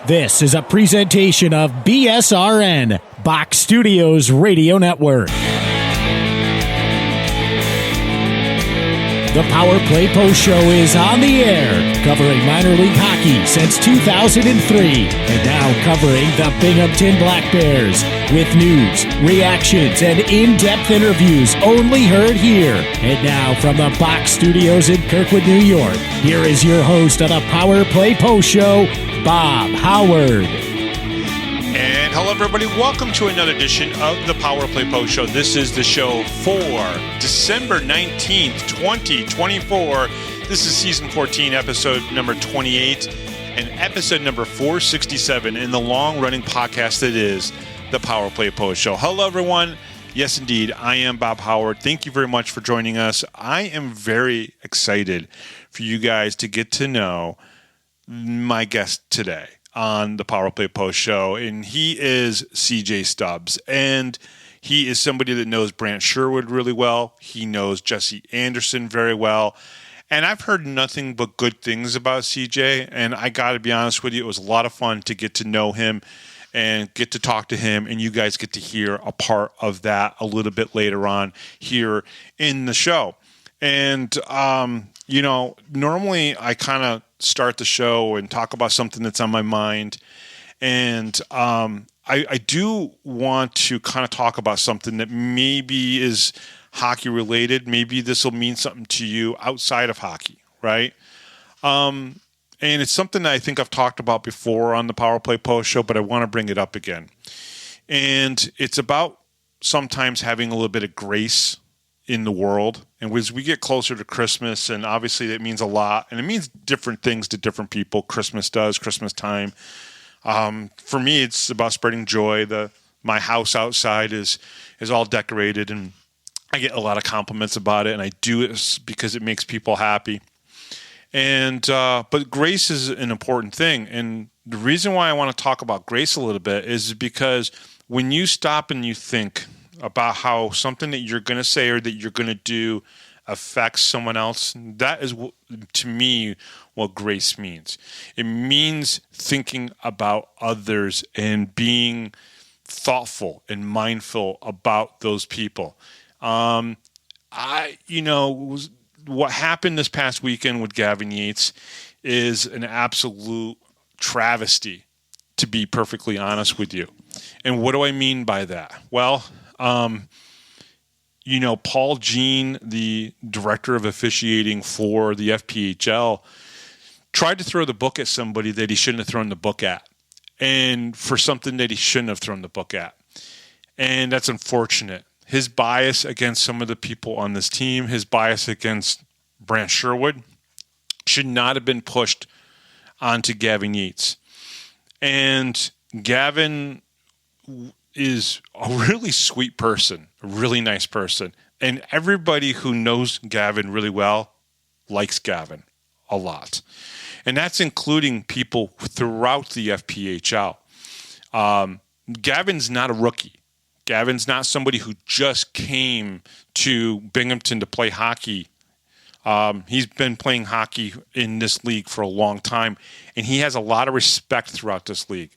This is a presentation of BSRN, Box Studios Radio Network. The Power Play Post Show is on the air, covering minor league hockey since 2003, and now covering the Binghamton Black Bears with news, reactions, and in-depth interviews only heard here. And now from the Box Studios in Kirkwood, New York, here is your host of the Power Play Post Show, Bob Howard. And hello, everybody. Welcome to another edition of the Power Play Post Show. This is the show for December 19th, 2024. This is season 14, episode number 28, and episode number 467 in the long-running podcast that is the Power Play Post Show. Hello, everyone. Yes, indeed. I am Bob Howard. Thank you very much for joining us. I am very excited for you guys to get to know my guest today on the Power Play Post Show, and he is CJ Stubbs, and he is somebody that knows Brant Sherwood really well. He knows Jesse Anderson very well, and I've heard nothing but good things about CJ, and I got to be honest with you, it was a lot of fun to get to know him and get to talk to him, and you guys get to hear a part of that a little bit later on here in the show. And, normally I kind of start the show and talk about something that's on my mind. And I do want to kind of talk about something that maybe is hockey related. Maybe this will mean something to you outside of hockey, right? And it's something that I think I've talked about before on the Power Play Post Show, but I want to bring it up again. And it's about sometimes having a little bit of grace in the world. And as we get closer to Christmas, and obviously that means a lot, and it means different things to different people. Christmas does, Christmas time. For me, it's about spreading joy. My house outside is all decorated, and I get a lot of compliments about it, and I do it because it makes people happy. And but grace is an important thing, and the reason why I want to talk about grace a little bit is because when you stop and you think about how something that you're going to say or that you're going to do affects someone else, that is, to me, what grace means. It means thinking about others and being thoughtful and mindful about those people. What happened this past weekend with Gavin Yates is an absolute travesty, to be perfectly honest with you. And what do I mean by that? Well, Paul Jean, the director of officiating for the FPHL, tried to throw the book at somebody that he shouldn't have thrown the book at, and for something that he shouldn't have thrown the book at. And that's unfortunate. His bias against some of the people on this team, his bias against Brant Sherwood, should not have been pushed onto Gavin Yates. And Gavin is a really sweet person, a really nice person. And everybody who knows Gavin really well likes Gavin a lot. And that's including people throughout the FPHL. Gavin's not a rookie. Gavin's not somebody who just came to Binghamton to play hockey. He's been playing hockey in this league for a long time, and he has a lot of respect throughout this league.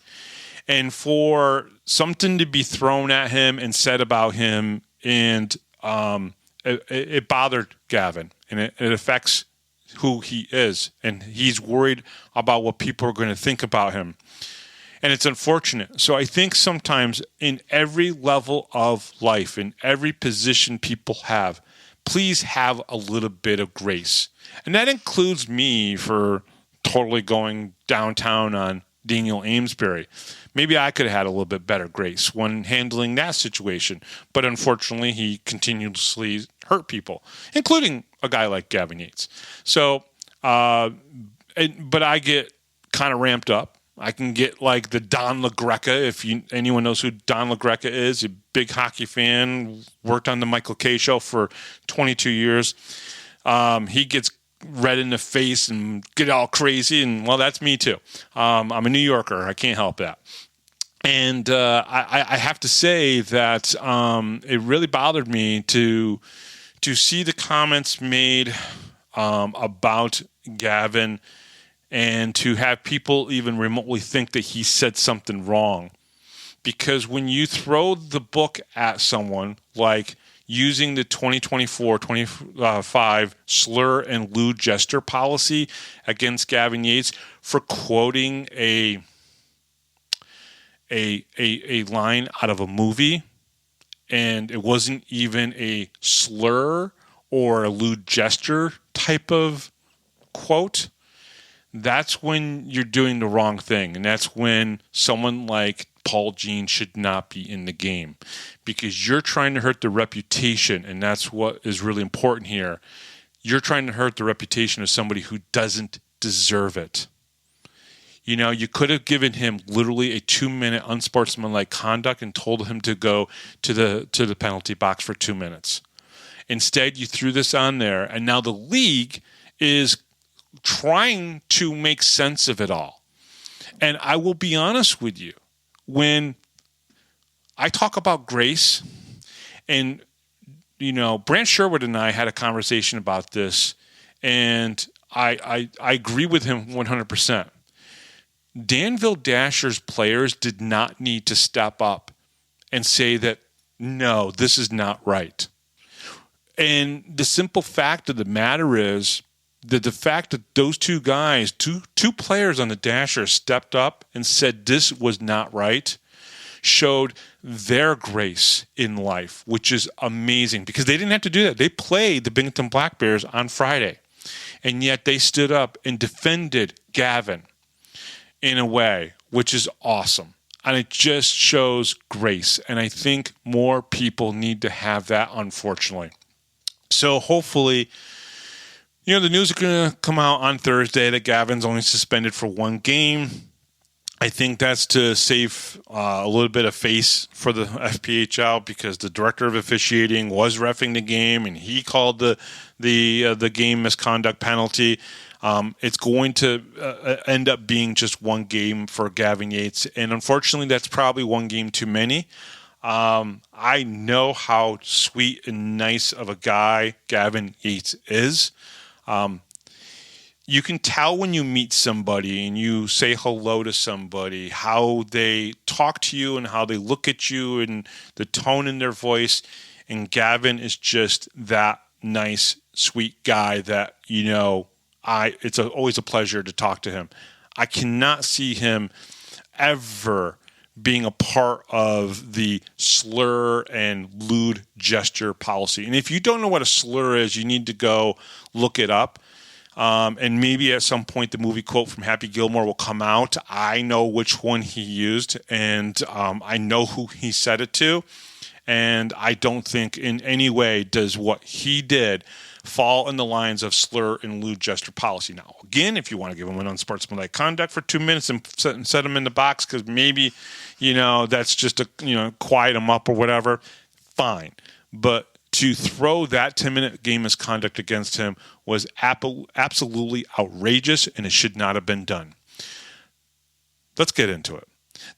And for something to be thrown at him and said about him, and it bothered Gavin, and it affects who he is, and he's worried about what people are going to think about him. And it's unfortunate. So I think sometimes in every level of life, in every position people have, please have a little bit of grace. And that includes me for totally going downtown on Daniel Amesbury. Maybe I could have had a little bit better grace when handling that situation. But unfortunately, he continuously hurt people, including a guy like Gavin Yates. So, but I get kind of ramped up. I can get like the Don LaGreca, if anyone knows who Don LaGreca is, a big hockey fan, worked on the Michael Kay show for 22 years. He gets red in the face and get all crazy, and well, that's me too. I'm a New Yorker. I can't help that. And I have to say that it really bothered me to see the comments made about Gavin and to have people even remotely think that he said something wrong. Because when you throw the book at someone, like using the 2024-25 slur and lewd gesture policy against Gavin Yates for quoting a line out of a movie, and it wasn't even a slur or a lewd gesture type of quote, that's when you're doing the wrong thing. And that's when someone like Paul Jean should not be in the game, because you're trying to hurt the reputation, and that's what is really important here. You're trying to hurt the reputation of somebody who doesn't deserve it. You know, you could have given him literally a 2-minute unsportsmanlike conduct and told him to go to the penalty box for 2 minutes. Instead, you threw this on there, and now the league is trying to make sense of it all. And I will be honest with you, when I talk about grace, and, you know, Brant Sherwood and I had a conversation about this, and I agree with him 100%. Danville Dashers players did not need to step up and say that, no, this is not right. And the simple fact of the matter is that the fact that those two guys, two players on the Dashers, stepped up and said this was not right, showed their grace in life, which is amazing, because they didn't have to do that. They played the Binghamton Black Bears on Friday, and yet they stood up and defended Gavin in a way which is awesome. And it just shows grace. And I think more people need to have that, unfortunately. So hopefully, you know, the news is going to come out on Thursday that Gavin's only suspended for 1 game. I think that's to save a little bit of face for the FPHL, because the director of officiating was reffing the game, and he called the game misconduct penalty. It's going to end up being just 1 game for Gavin Yates, and unfortunately, that's probably 1 game too many. I know how sweet and nice of a guy Gavin Yates is. You can tell when you meet somebody and you say hello to somebody, how they talk to you and how they look at you and the tone in their voice. And Gavin is just that nice, sweet guy that, you know, it's always a pleasure to talk to him. I cannot see him ever being a part of the slur and lewd gesture policy. And if you don't know what a slur is, you need to go look it up. And maybe at some point the movie quote from Happy Gilmore will come out. I know which one he used, and I know who he said it to. And I don't think in any way does what he did fall in the lines of slur and lewd gesture policy. Now, again, if you want to give him an unsportsmanlike conduct for 2 minutes and set him in the box because maybe, you know, that's just to, you know, quiet him up or whatever, fine. But to throw that 10-minute game misconduct against him was absolutely outrageous, and it should not have been done. Let's get into it.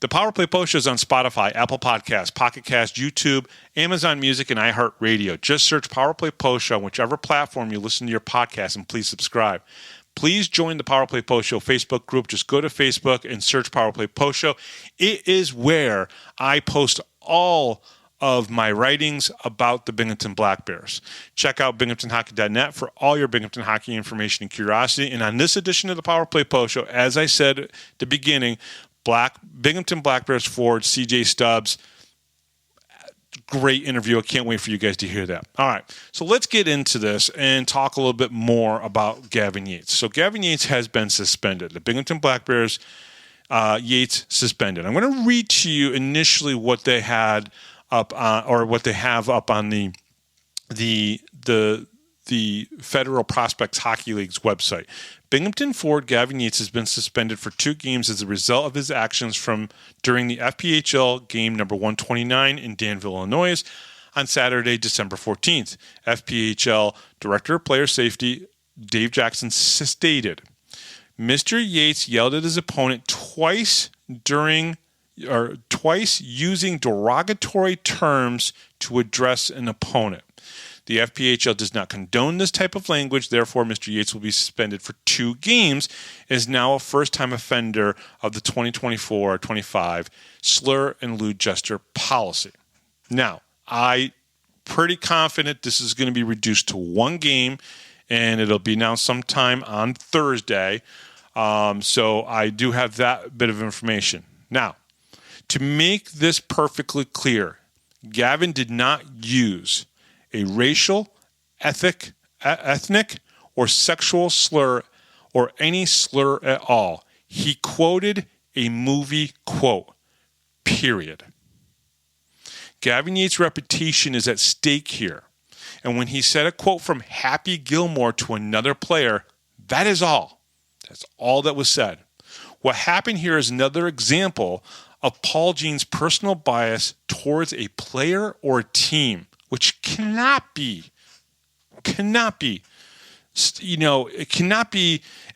The Power Play Post Show is on Spotify, Apple Podcasts, Pocket Cast, YouTube, Amazon Music, and iHeartRadio. Just search Power Play Post Show on whichever platform you listen to your podcast, and please subscribe. Please join the Power Play Post Show Facebook group. Just go to Facebook and search Power Play Post Show. It is where I post all of my writings about the Binghamton Black Bears. Check out binghamtonhockey.net for all your Binghamton hockey information and curiosity. And on this edition of the Power Play Post Show, as I said at the beginning, Binghamton Black Bears forward CJ Stubbs. Great interview. I can't wait for you guys to hear that. All right, so let's get into this and talk a little bit more about Gavin Yates. So Gavin Yates has been suspended. The Binghamton Black Bears, Yates suspended. I'm going to read to you initially what they had up on, or what they have up on the Federal Prospects Hockey League's website. Binghamton forward Gavin Yates has been suspended for 2 games as a result of his actions from during the FPHL game number 129 in Danville, Illinois on Saturday, December 14th. FPHL Director of Player Safety Dave Jackson stated, Mr. Yates yelled at his opponent twice twice using derogatory terms to address an opponent. The FPHL does not condone this type of language. Therefore, Mr. Yates will be suspended for 2 games and is now a first-time offender of the 2024-25 slur and lewd gesture policy. Now, I'm pretty confident this is going to be reduced to 1 game, and it'll be announced sometime on Thursday. So I do have that bit of information. Now, to make this perfectly clear, Gavin did not use a racial, ethnic, or sexual slur or any slur at all. He quoted a movie quote, period. Gavin Yates' reputation is at stake here. And when he said a quote from Happy Gilmore to another player, that is all. That's all that was said. What happened here is another example of Paul Jean's personal bias towards a player or a team, which cannot be, it cannot be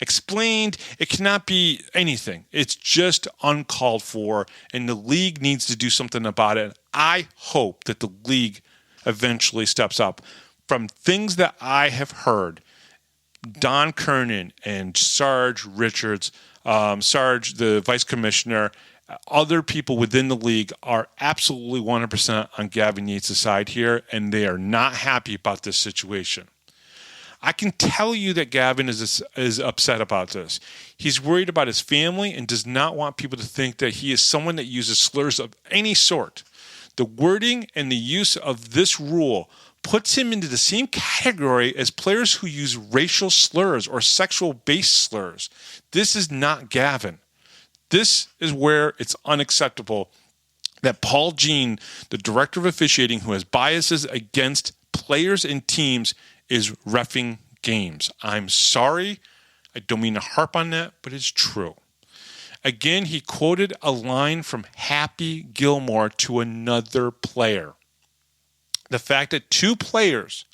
explained. It cannot be anything. It's just uncalled for, and the league needs to do something about it. I hope that the league eventually steps up. From things that I have heard, Don Kernan and Sarge Richards, Sarge, the vice commissioner, other people within the league are absolutely 100% on Gavin Yates' side here, and they are not happy about this situation. I can tell you that Gavin is upset about this. He's worried about his family and does not want people to think that he is someone that uses slurs of any sort. The wording and the use of this rule puts him into the same category as players who use racial slurs or sexual-based slurs. This is not Gavin. This is where it's unacceptable that Paul Jean, the director of officiating, who has biases against players and teams, is reffing games. I'm sorry. I don't mean to harp on that, but it's true. Again, he quoted a line from Happy Gilmore to another player. The fact that 2 players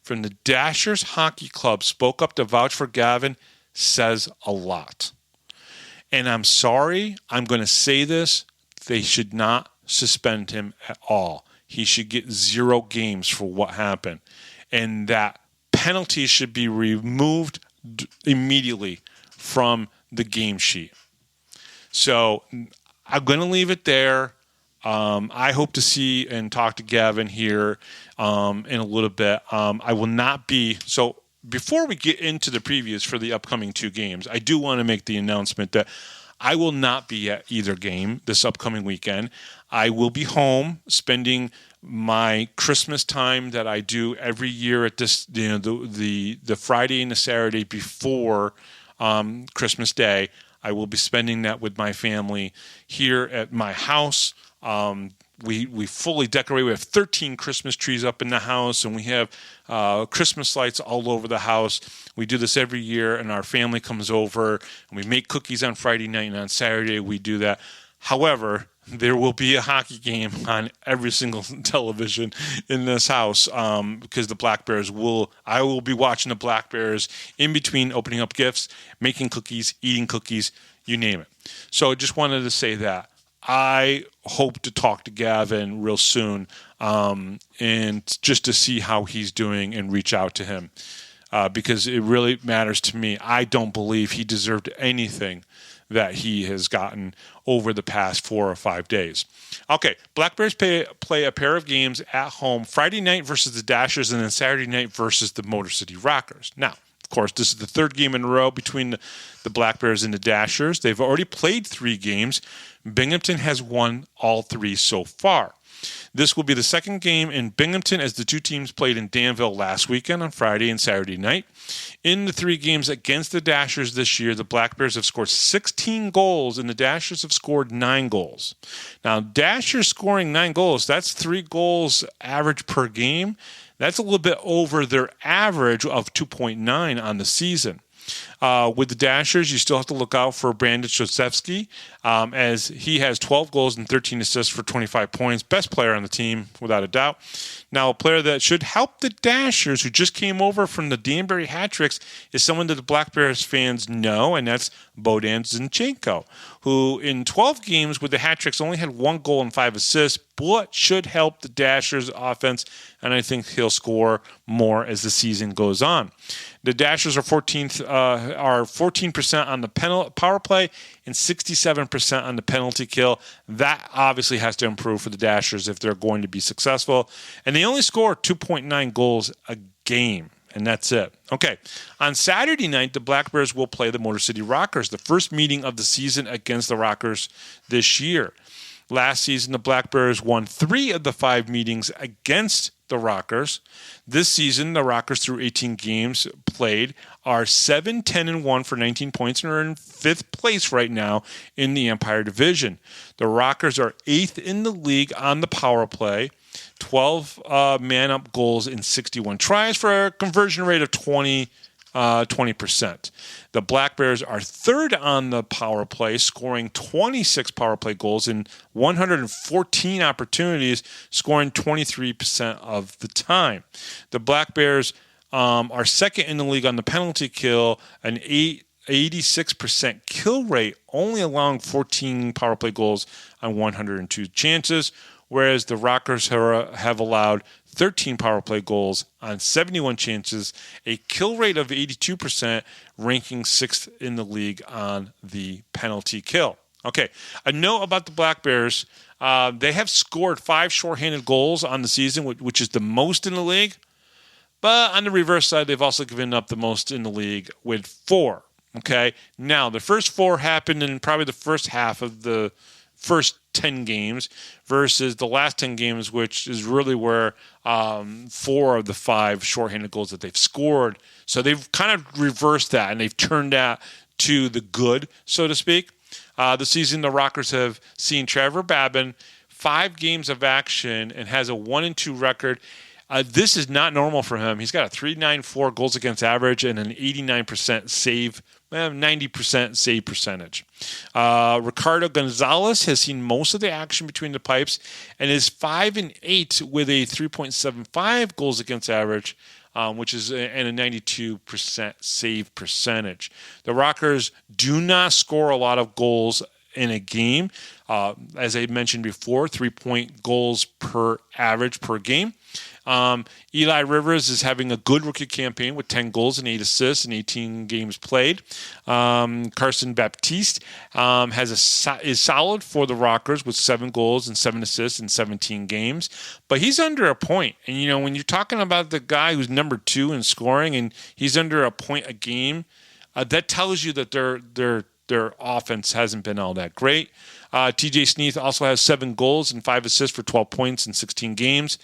from the Dashers Hockey Club spoke up to vouch for Gavin says a lot. And I'm sorry, I'm going to say this, they should not suspend him at all. He should get 0 games for what happened. And that penalty should be removed immediately from the game sheet. So I'm going to leave it there. I hope to see and talk to Gavin here in a little bit. I will not be... So before we get into the previews for the upcoming 2 games, I do want to make the announcement that I will not be at either game this upcoming weekend. I will be home spending my Christmas time that I do every year at this, the Friday and the Saturday before Christmas Day. I will be spending that with my family here at my house. We fully decorate. We have 13 Christmas trees up in the house, and we have Christmas lights all over the house. We do this every year, and our family comes over, and we make cookies on Friday night, and on Saturday we do that. However, there will be a hockey game on every single television in this house because the Black Bears I will be watching the Black Bears in between opening up gifts, making cookies, eating cookies, you name it. So I just wanted to say that. I hope to talk to Gavin real soon and just to see how he's doing and reach out to him because it really matters to me. I don't believe he deserved anything that he has gotten over the past 4 or 5 days. Okay, Black Bears play a pair of games at home, Friday night versus the Dashers and then Saturday night versus the Motor City Rockers. Now, of course, this is the 3rd game in a row between the Black Bears and the Dashers. They've already played 3 games. Binghamton has won all 3 so far. This will be the 2nd game in Binghamton as the 2 teams played in Danville last weekend on Friday and Saturday night. In the 3 games against the Dashers this year, the Black Bears have scored 16 goals and the Dashers have scored 9 goals. Now, Dashers scoring 9 goals, that's 3 goals average per game. That's a little bit over their average of 2.9 on the season. With the Dashers, you still have to look out for Brandon Josefsky, as he has 12 goals and 13 assists for 25 points. Best player on the team, without a doubt. Now, a player that should help the Dashers, who just came over from the Danbury Hat-Tricks, is someone that the Black Bears fans know, and that's Bohdan Zinchenko, who in 12 games with the Hat-Tricks only had 1 goal and 5 assists, but should help the Dashers' offense, and I think he'll score more as the season goes on. The Dashers are 14% on the power play and 67% on the penalty kill. That obviously has to improve for the Dashers if they're going to be successful. And they only score 2.9 goals a game, and that's it. Okay, on Saturday night, the Black Bears will play the Motor City Rockers, the first meeting of the season against the Rockers this year. Last season, the Black Bears won 3 of the 5 meetings against the Rockers. This season, the Rockers, through 18 games played, are 7-10-1 for 19 points and are in 5th place right now in the Empire Division. The Rockers are 8th in the league on the power play, 12 man-up goals in 61 tries for a conversion rate of 20%. The Black Bears are 3rd on the power play, scoring 26 power play goals in 114 opportunities, scoring 23% of the time. The Black Bears are 2nd in the league on the penalty kill, an 86% kill rate, only allowing 14 power play goals on 102 chances, whereas the Rockers have allowed 13 power play goals on 71 chances, a kill rate of 82%, ranking 6th in the league on the penalty kill. Okay, a note about the Black Bears. They have scored 5 shorthanded goals on the season, which is the most in the league. But on the reverse side, they've also given up the most in the league with 4. Okay, now the first 4 happened in probably the first half of the first 10 games versus the last 10 games, which is really where 4 of the 5 shorthanded goals that they've scored. So they've kind of reversed that, and they've turned that to the good, so to speak. This season, the Rockers have seen Trevor Babin 5 games of action and has a 1-2 record. This is not normal for him. He's got a .394 goals against average and an 89% save, 90% save percentage. Ricardo Gonzalez has seen most of the action between the pipes and is 5-8 with a 3.75 goals against average, which is and a 92% save percentage. The Rockers do not score a lot of goals in a game. As I mentioned before, 3-point goals per average per game. Eli Rivers is having a good rookie campaign with 10 goals and 8 assists in 18 games played. Carson Baptiste is solid for the Rockers with 7 goals and 7 assists in 17 games, but he's under a point. And when you're talking about the guy who's number 2 in scoring and he's under a point a game, that tells you that their offense hasn't been all that great. TJ Sneath also has 7 goals and 5 assists for 12 points in 16 games.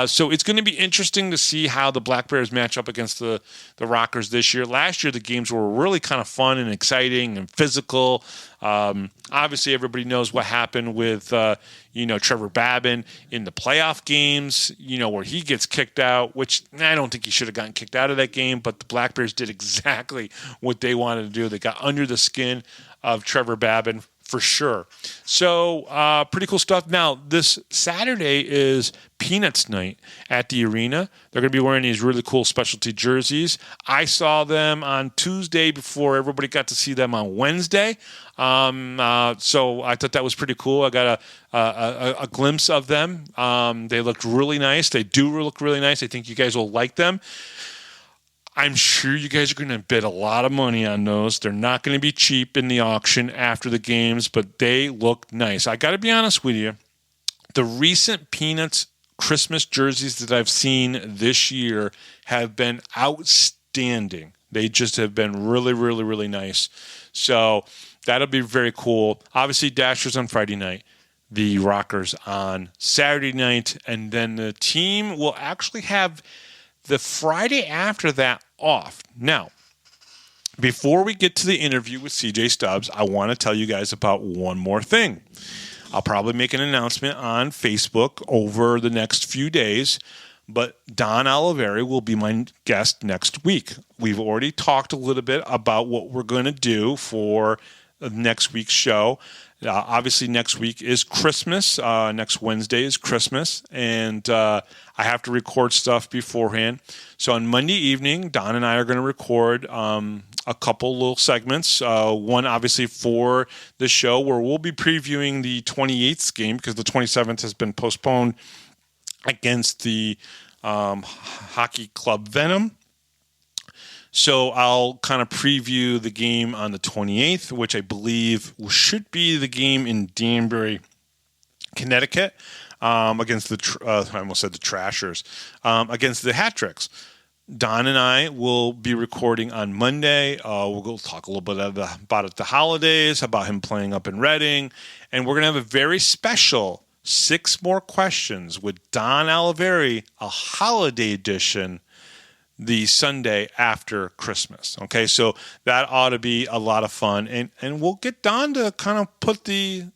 So it's going to be interesting to see how the Black Bears match up against the Rockers this year. Last year, the games were really kind of fun and exciting and physical. Obviously, everybody knows what happened with, Trevor Babin in the playoff games, where he gets kicked out, which I don't think he should have gotten kicked out of that game, but the Black Bears did exactly what they wanted to do. They got under the skin of Trevor Babin for sure. So pretty cool stuff. Now, this Saturday is Peanuts night at the arena. They're going to be wearing these really cool specialty jerseys. I saw them on Tuesday before everybody got to see them on Wednesday. So I thought that was pretty cool. I got a glimpse of them. They looked really nice. They do look really nice. I think you guys will like them. I'm sure you guys are going to bid a lot of money on those. They're not going to be cheap in the auction after the games, but they look nice. I got to be honest with you. The recent Peanuts Christmas jerseys that I've seen this year have been outstanding. They just have been really, really, really nice. So that'll be very cool. Obviously, Dashers on Friday night, the Rockers on Saturday night, and then the team will actually have the Friday after that off. Now, before we get to the interview with CJ Stubbs, I want to tell you guys about one more thing. I'll probably make an announcement on Facebook over the next few days, but Don Oliveri will be my guest next week. We've already talked a little bit about what we're going to do for next week's show. Obviously, next week is Christmas. Next Wednesday is Christmas, and I have to record stuff beforehand. So on Monday evening, Don and I are going to record a couple little segments. One, obviously, for the show where we'll be previewing the 28th game because the 27th has been postponed against the hockey club Venom. So I'll kind of preview the game on the 28th, which I believe should be the game in Danbury, Connecticut, against the I almost said the Trashers, against the Hat Tricks. Don and I will be recording on Monday. We'll go talk a little bit about the holidays, about him playing up in Reading, and we're going to have a very special 6 more questions with Don Oliveri, a holiday edition, the Sunday after Christmas. Okay, so that ought to be a lot of fun, and we'll get Don to kind of put the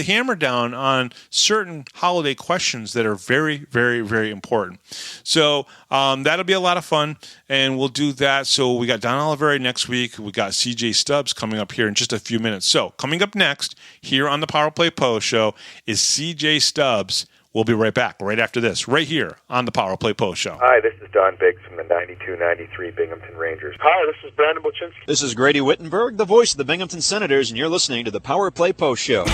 hammer down on certain holiday questions that are very, very, very important. So that'll be a lot of fun, and we'll do that. So we got Don Oliveri next week. We got CJ Stubbs coming up here in just a few minutes. So coming up next here on the Power Play Post Show is CJ Stubbs. We'll be right back right after this, right here on the Power Play Post Show. Hi, this is Don Biggs from the 92-93 Binghamton Rangers. Hi, this is Brandon Buczynski. This is Grady Wittenberg, the voice of the Binghamton Senators, and you're listening to the Power Play Post Show.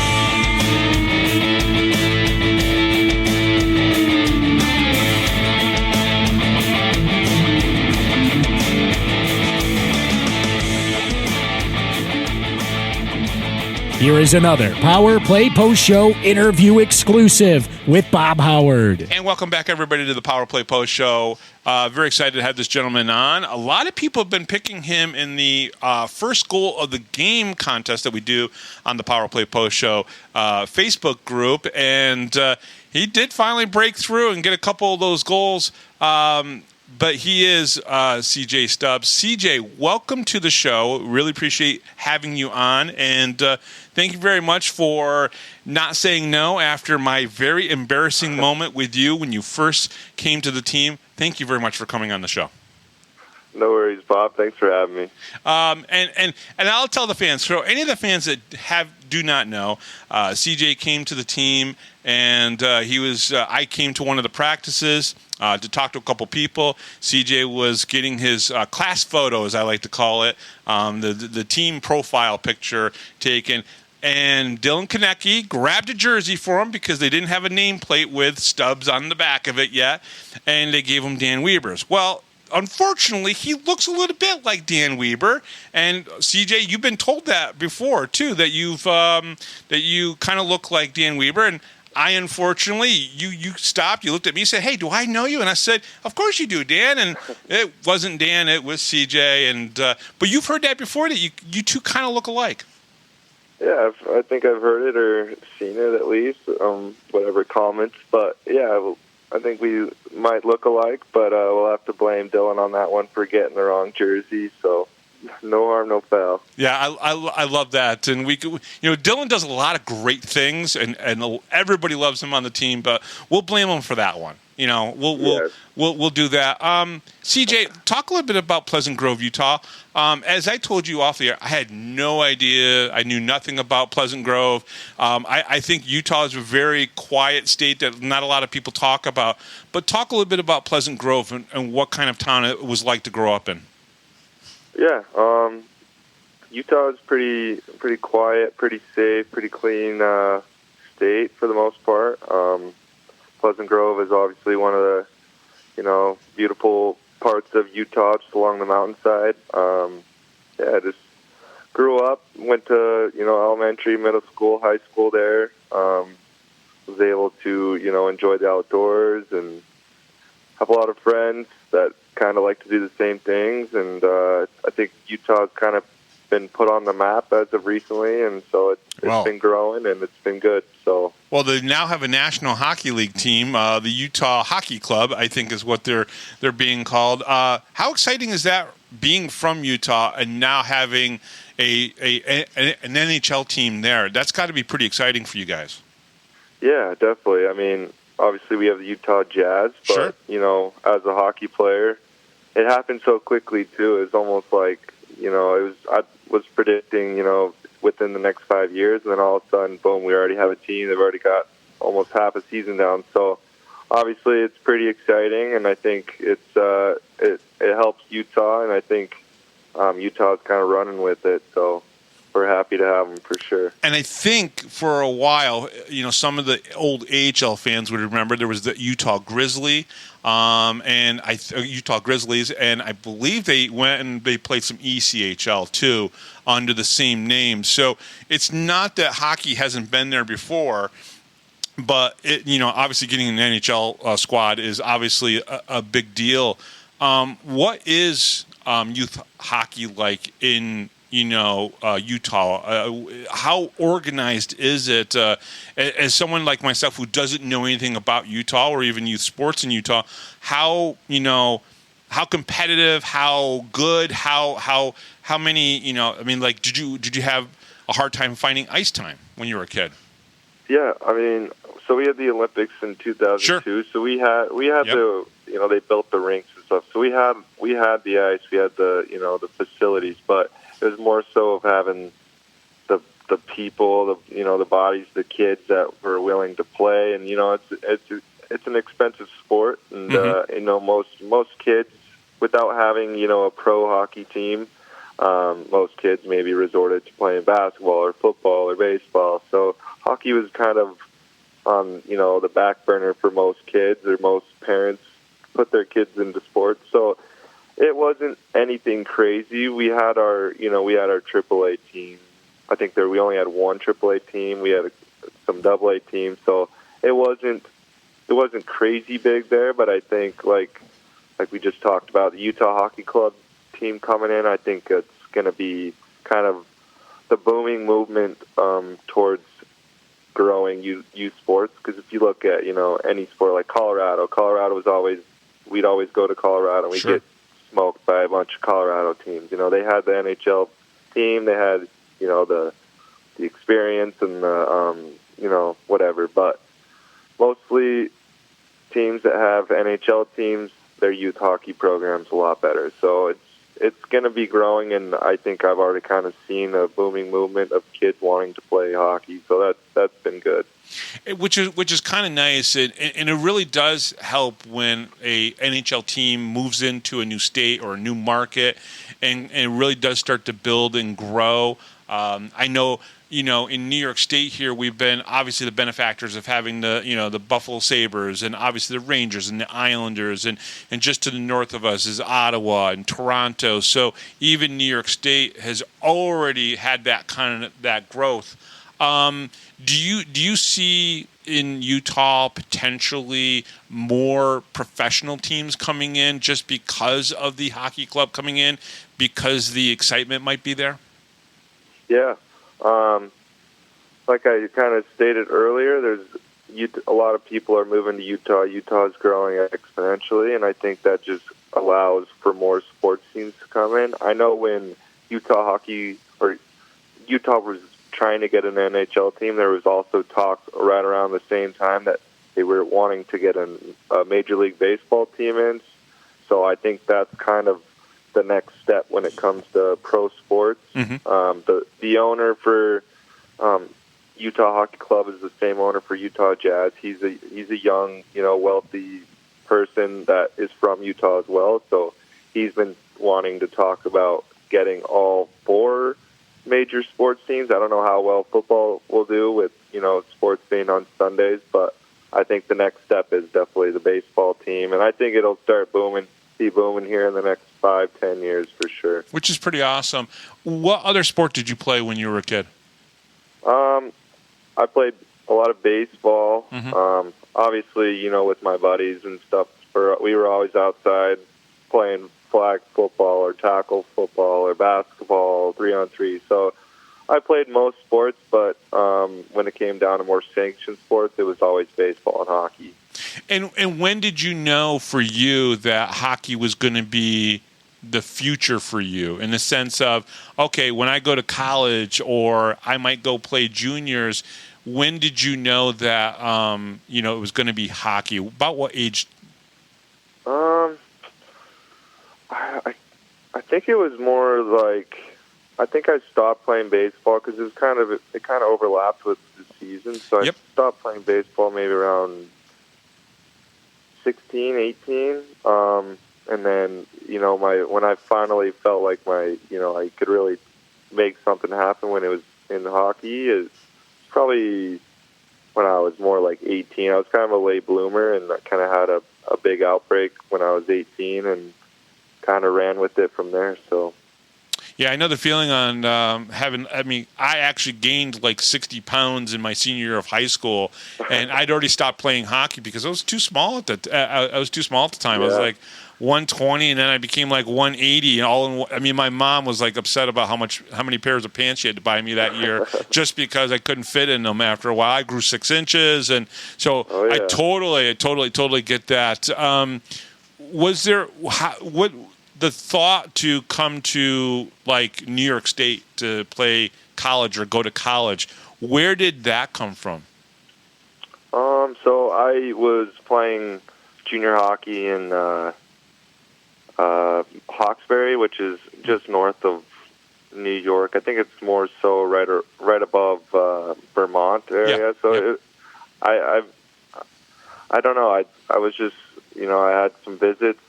Here is another Power Play Post Show interview exclusive with Bob Howard. And welcome back, everybody, to the Power Play Post Show. Very excited to have this gentleman on. A lot of people have been picking him in the first goal of the game contest that we do on the Power Play Post Show Facebook group. And he did finally break through and get a couple of those goals. But he is CJ Stubbs. CJ, welcome to the show. Really appreciate having you on. And thank you very much for not saying no after my very embarrassing moment with you when you first came to the team. Thank you very much for coming on the show. No worries, Bob. Thanks for having me. And I'll tell the fans, for any of the fans that do not know, CJ came to the team, and I came to one of the practices to talk to a couple people. CJ was getting his class photo, as I like to call it, the team profile picture taken. And Dylan Konecki grabbed a jersey for him because they didn't have a nameplate with Stubbs on the back of it yet, and they gave him Dan Weber's. Well, unfortunately, he looks a little bit like Dan Weber. And CJ, you've been told that before too, that you kind of look like Dan Weber. And I, unfortunately, you stopped, you looked at me, you said, "Hey, do I know you?" And I said, "Of course you do, Dan." And it wasn't Dan, it was CJ. And but you've heard that before, that you two kind of look alike. Yeah, I think I've heard it or seen it at least, whatever comments. But yeah, I think we might look alike, but we'll have to blame Dylan on that one for getting the wrong jersey. So no harm, no foul. Yeah, I love that, and Dylan does a lot of great things, and everybody loves him on the team, but we'll blame him for that one. We'll do that. CJ, talk a little bit about Pleasant Grove, Utah. As I told you off the air, I had no idea. I knew nothing about Pleasant Grove. I think Utah is a very quiet state that not a lot of people talk about. But talk a little bit about Pleasant Grove and what kind of town it was like to grow up in. Yeah, Utah is pretty quiet, pretty safe, pretty clean state for the most part. Pleasant Grove is obviously one of the, beautiful parts of Utah, just along the mountainside. Just grew up, went to, elementary, middle school, high school there. Was able to, enjoy the outdoors and have a lot of friends that kind of like to do the same things. And I think Utah's kind of been put on the map as of recently, and so it's been growing and it's been good. So well, they now have a National Hockey League team, the Utah Hockey Club, I think is what they're being called. How exciting is that, being from Utah and now having an NHL team there? That's got to be pretty exciting for you guys. Yeah, definitely. I mean, obviously we have the Utah Jazz, but, Sure. As a hockey player, it happened so quickly, too. It's almost like, I was predicting, within the next 5 years, and then all of a sudden, boom, we already have a team. They've already got almost half a season down. So, obviously, it's pretty exciting, and I think it helps Utah, and I think Utah's kind of running with it. So, we're happy to have them for sure. And I think for a while, some of the old AHL fans would remember there was the Utah Grizzlies, and Utah Grizzlies, and I believe they went and they played some ECHL too under the same name. So it's not that hockey hasn't been there before, but obviously getting an NHL squad is obviously a big deal. What is youth hockey like in Utah? How organized is it? As someone like myself who doesn't know anything about Utah or even youth sports in Utah, how competitive, how good, how many, did you have a hard time finding ice time when you were a kid? Yeah, so we had the Olympics in 2002. Sure. So we had yep. They built the rinks and stuff. So we had the ice, we had the facilities, but it was more so of having the people, the bodies, the kids that were willing to play, and it's an expensive sport, and mm-hmm. Most kids, without having a pro hockey team, most kids maybe resorted to playing basketball or football or baseball. So hockey was kind of on the back burner for most kids, or most parents put their kids into sports. So it wasn't anything crazy. We had our AAA team. I think we only had one AAA team. We had some AA teams, so it wasn't crazy big there. But I think like we just talked about, the Utah Hockey Club team coming in, I think it's going to be kind of the booming movement towards growing youth sports. Because if you look at any sport like Colorado we'd always go to Colorado and we Sure. get smoked by a bunch of Colorado teams. They had the NHL team, they had the experience and the whatever, but mostly teams that have NHL teams, their youth hockey program's a lot better. So it's going to be growing, and I think I've already kind of seen a booming movement of kids wanting to play hockey. So that's been good. Which is kind of nice, and it really does help when a NHL team moves into a new state or a new market, and it really does start to build and grow. I know, in New York State here, we've been obviously the benefactors of having the Buffalo Sabres, and obviously the Rangers and the Islanders, and just to the north of us is Ottawa and Toronto. So even New York State has already had that growth. Do you see in Utah potentially more professional teams coming in just because of the hockey club coming in, because the excitement might be there? Yeah. Like I kind of stated earlier, a lot of people are moving to Utah. Utah's growing exponentially, and I think that just allows for more sports teams to come in. I know when Utah was trying to get an NHL team, there was also talk right around the same time that they were wanting to get a Major League Baseball team in. So I think that's kind of the next step when it comes to pro sports. Mm-hmm. The owner for Utah Hockey Club is the same owner for Utah Jazz. He's a young, wealthy person that is from Utah as well. So he's been wanting to talk about getting all four major sports teams. I don't know how well football will do with, sports being on Sundays, but I think the next step is definitely the baseball team, and I think it'll start be booming here in the next 5-10 years for sure. Which is pretty awesome. What other sport did you play when you were a kid? I played a lot of baseball. Mm-hmm. Obviously, with my buddies and stuff, we were always outside playing flag football or tackle football or basketball 3-on-3. So I played most sports, but when it came down to more sanctioned sports, it was always baseball and hockey. And when did you know for you that hockey was going to be the future for you, in the sense of, okay, when I go to college or I might go play juniors, when did you know that it was going to be hockey? About what age? I think it was more like I think I stopped playing baseball because it kind of overlapped with the season. So I stopped playing baseball maybe around 16, 18. And then, when I finally felt like I could really make something happen when it was in hockey, is probably when I was more like 18. I was kind of a late bloomer, and I kind of had a big outbreak when I was 18 and kind of ran with it from there. So. Yeah, I know the feeling on I actually gained like 60 pounds in my senior year of high school, and I'd already stopped playing hockey because I was too small at the I was too small at the time. Yeah. I was like 120, and then I became like 180. And my mom was like upset about how many pairs of pants she had to buy me that year just because I couldn't fit in them after a while. I grew 6 inches, and so I totally get that. Was there what? The thought to come to like New York State to play college or go to college, where did that come from? So I was playing junior hockey in Hawkesbury, which is just north of New York. I think it's more so right above Vermont area. Yeah. So I don't know. I was just I had some visits.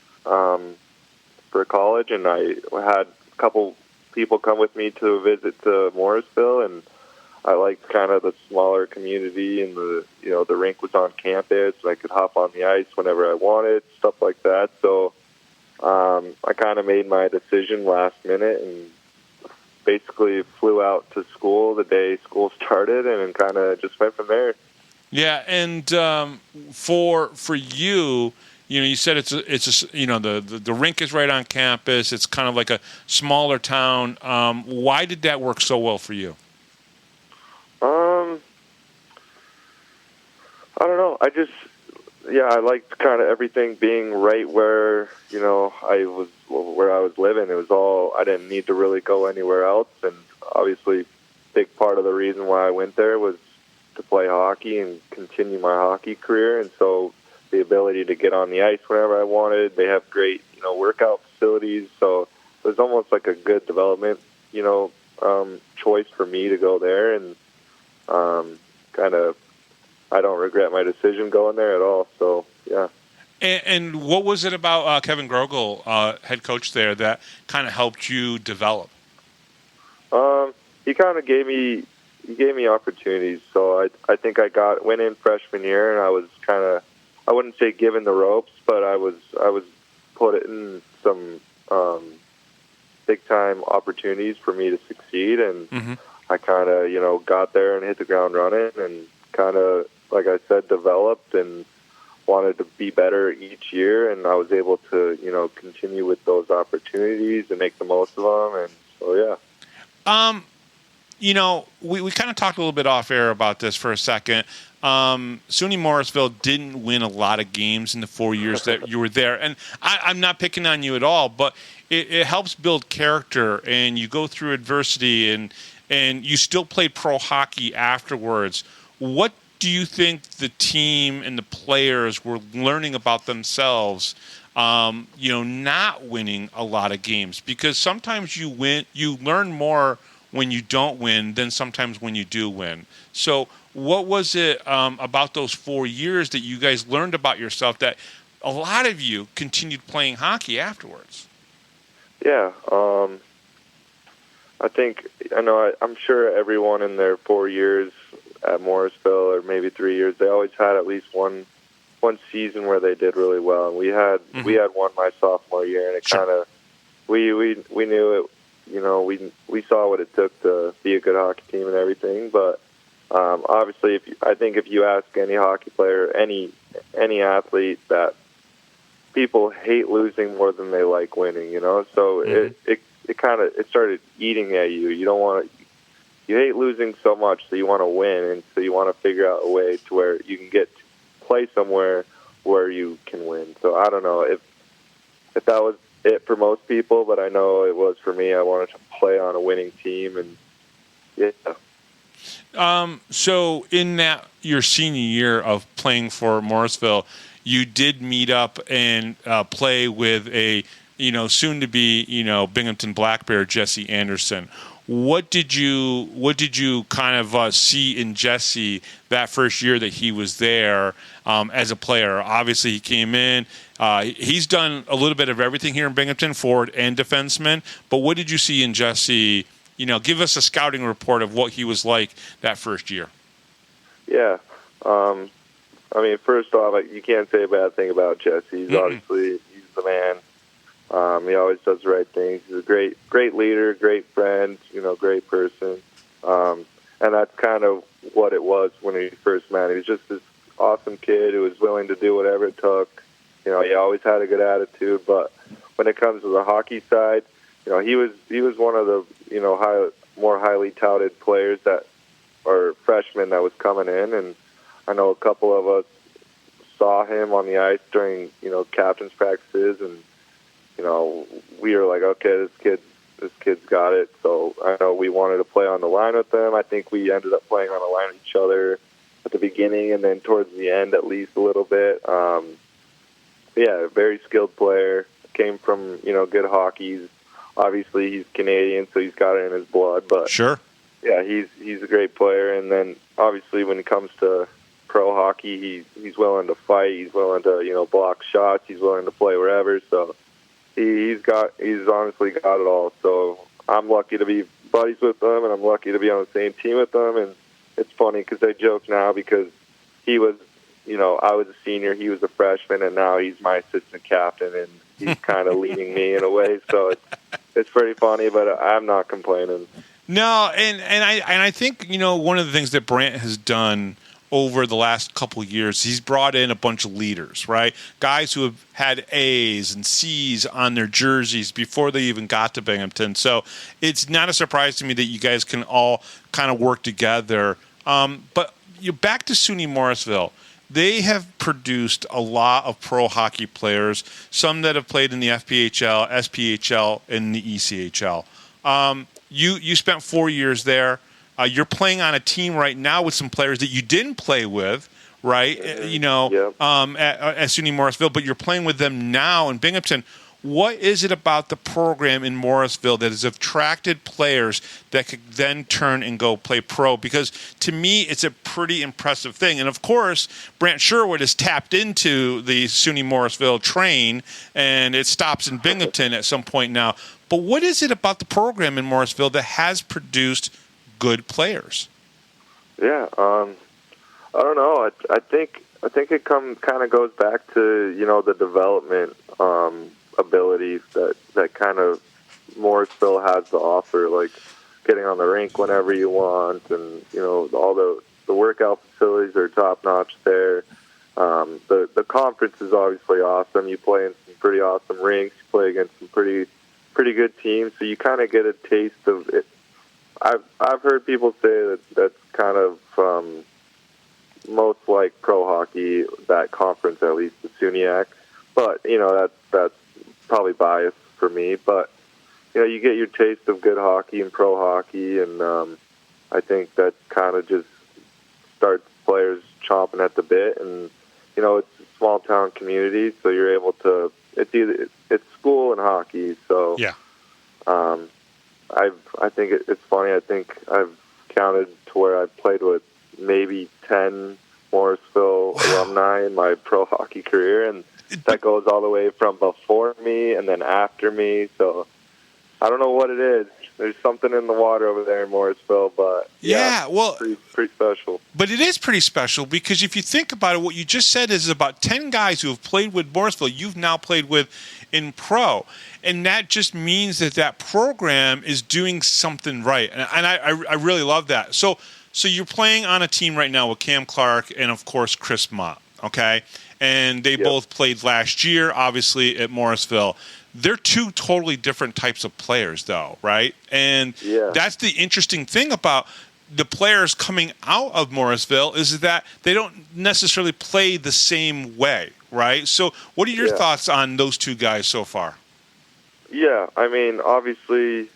For college, and I had a couple people come with me to a visit to Morrisville, and I liked kind of the smaller community, and the rink was on campus, and I could hop on the ice whenever I wanted, stuff like that. So I kind of made my decision last minute and basically flew out to school the day school started, and kind of just went from there. Yeah, and for you. You said it's the rink is right on campus. It's kind of like a smaller town. Why did that work so well for you? I don't know. I liked kind of everything being right where I was living. It was all, I didn't need to really go anywhere else. And obviously, big part of the reason why I went there was to play hockey and continue my hockey career. And so the ability to get on the ice whenever I wanted. They have great, workout facilities. So it was almost like a good development, choice for me to go there. And I don't regret my decision going there at all. So, yeah. And what was it about Kevin Grogel, head coach there, that kind of helped you develop? He kind of gave me opportunities. So I think went in freshman year, and I was kind of, I wouldn't say given the ropes, but I was put in some big time opportunities for me to succeed, and I kind of got there and hit the ground running, and kind of, like I said, developed and wanted to be better each year, and I was able to continue with those opportunities and make the most of them, and so yeah. We kind of talked a little bit off air about this for a second. Suny Morrisville didn't win a lot of games in the 4 years that you were there. And I'm not picking on you at all, but it helps build character, and you go through adversity, and you still play pro hockey afterwards. What do you think the team and the players were learning about themselves, not winning a lot of games? Because sometimes you learn more when you don't win than sometimes when you do win. So what was it about those 4 years that you guys learned about yourself that a lot of you continued playing hockey afterwards? Yeah, I'm sure everyone in their 4 years at Morrisville, or maybe 3 years, they always had at least one season where they did really well. And we had one my sophomore year, and it kind of we knew it. We saw what it took to be a good hockey team and everything, but obviously, if you ask any hockey player, any athlete, that people hate losing more than they like winning, So it started eating at you. You hate losing so much, so you want to win, and so you want to figure out a way to where you can play somewhere where you can win. So I don't know if that was it for most people, but I know it was for me. I wanted to play on a winning team, and yeah. So in that your senior year of playing for Morrisville, you did meet up and play with a soon to be Binghamton Black Bear Jesse Anderson. What did you kind of see in Jesse that first year that he was there as a player? Obviously, he came in. He's done a little bit of everything here in Binghamton, forward and defenseman. But what did you see in Jesse? Give us a scouting report of what he was like that first year. Yeah. First off, you can't say a bad thing about Jesse. He's obviously the man. He always does the right things. He's a great leader, great friend, great person. And that's kind of what it was when we first met. He was just this awesome kid who was willing to do whatever it took. He always had a good attitude. But when it comes to the hockey side, he was one of the more highly touted players or freshmen that was coming in, and I know a couple of us saw him on the ice during captain's practices, and we were like, okay, this kid's got it. So I know we wanted to play on the line with them. I think we ended up playing on the line with each other at the beginning, and then towards the end at least a little bit. Yeah, very skilled player. Came from good hockey. Obviously, he's Canadian, so he's got it in his blood. But sure, yeah, he's a great player. And then obviously, when it comes to pro hockey, he's willing to fight. He's willing to block shots. He's willing to play wherever. So he's honestly got it all. So I'm lucky to be buddies with him, and I'm lucky to be on the same team with him. And it's funny because I joke now because he was, I was a senior, he was a freshman, and now he's my assistant captain, and he's kind of leading me in a way. So it's pretty funny, but I'm not complaining. No, and I think one of the things that Brant has done over the last couple of years, he's brought in a bunch of leaders, right? Guys who have had A's and C's on their jerseys before they even got to Binghamton. So it's not a surprise to me that you guys can all kind of work together. But back to Suny Morrisville. They have produced a lot of pro hockey players, some that have played in the FPHL, SPHL, and the ECHL. You spent 4 years there. You're playing on a team right now with some players that you didn't play with, right? At Suny Morrisville, but you're playing with them now in Binghamton. What is it about the program in Morrisville that has attracted players that could then turn and go play pro? Because to me, it's a pretty impressive thing. And of course, Brant Sherwood has tapped into the Suny Morrisville train, and it stops in Binghamton at some point now. But what is it about the program in Morrisville that has produced good players? Yeah, I don't know. I think it kind of goes back to the development abilities that kind of Morrisville has to offer, like getting on the rink whenever you want, and all the workout facilities are top notch there. The conference is obviously awesome. You play in some pretty awesome rinks. You play against some pretty good teams, so you kind of get a taste of it. I've heard people say that's kind of most like pro hockey, that conference, at least the SUNYAC. But that's probably biased for me. But you get your taste of good hockey and pro hockey, and I think that kind of just starts players chomping at the bit. And it's a small town community, so you're able to. It's school and hockey, so yeah. I think it's funny. I think I've counted to where I've played with maybe 10 Morrisville alumni in my pro hockey career, and that goes all the way from before me and then after me. So I don't know what it is. There's something in the water over there in Morrisville, but pretty special. But it is pretty special because if you think about it, what you just said is about 10 guys who have played with Morrisville, you've now played with in pro. And that just means that program is doing something right. And I really love that. So you're playing on a team right now with Cam Clark and, of course, Chris Mott, okay? And they both played last year, obviously, at Morrisville. They're two totally different types of players, though, right? And that's the interesting thing about the players coming out of Morrisville is that they don't necessarily play the same way, right? So what are your thoughts on those two guys so far? Yeah, obviously,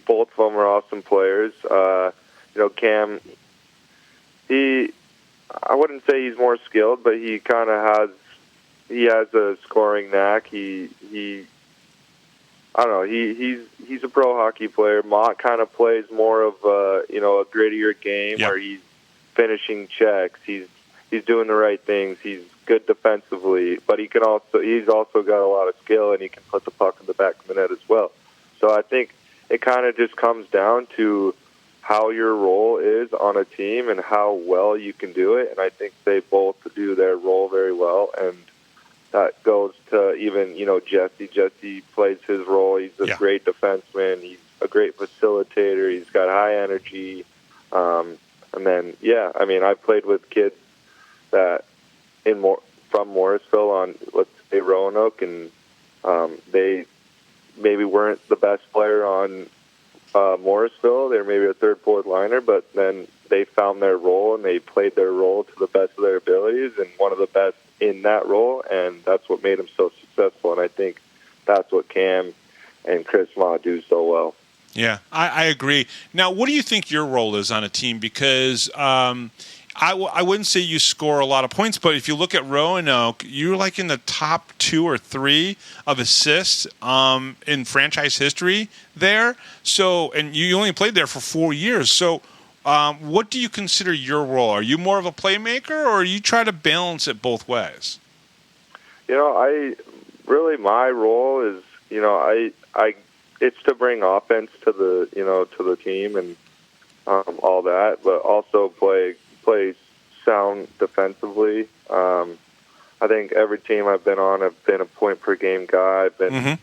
both of them are awesome players. Cam, I wouldn't say he's more skilled, but he kind of has a scoring knack. I don't know. He's a pro hockey player. Mott kind of plays more of a grittier game where he's finishing checks. He's doing the right things. He's good defensively, but he's also got a lot of skill, and he can put the puck in the back of the net as well. So I think it kind of just comes down to how your role is on a team and how well you can do it. And I think they both do their role very well, and that goes to even, Jesse. Jesse plays his role. He's a great defenseman. He's a great facilitator. He's got high energy. And then, I played with kids that from Morrisville on, let's say, Roanoke, and they maybe weren't the best player on Morrisville. They're maybe a third, fourth liner, but then they found their role, and they played their role to the best of their abilities, and one of the best in that role, and that's what made them so successful. And I think that's what Cam and Chris Ma do so well. Yeah, I agree. Now, what do you think your role is on a team? Because I wouldn't say you score a lot of points, but if you look at Roanoke, you're like in the top 2 or 3 of assists in franchise history there. So, and you only played there for 4 years. So, what do you consider your role? Are you more of a playmaker, or you try to balance it both ways? My role is, it's to bring offense to the team and all that, but also play sound defensively. I think every team I've been on, I've been a point per game guy. I've been,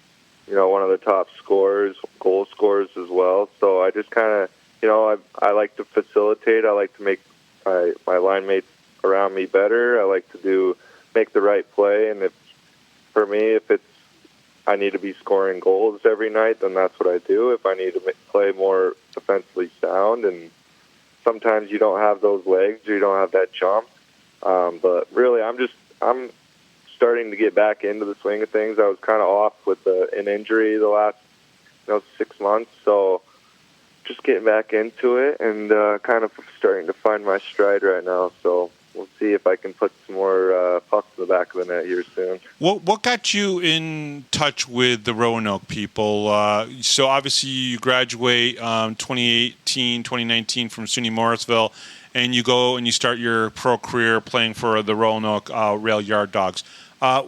one of the top goal scorers as well. So I just kind of, I like to facilitate. I like to make my line mates around me better. I like to make the right play. And if I need to be scoring goals every night, then that's what I do. If I need to play more defensively sound, and sometimes you don't have those legs or you don't have that jump. But really, I'm starting to get back into the swing of things. I was kind of off with an injury the last 6 months, so just getting back into it and kind of starting to find my stride right now. So we'll see if I can put some more pucks in the back of the net here soon. What got you in touch with the Roanoke people? So obviously you graduate 2018, 2019 from Suny Morrisville, and you go and you start your pro career playing for the Roanoke Rail Yard Dawgs. Where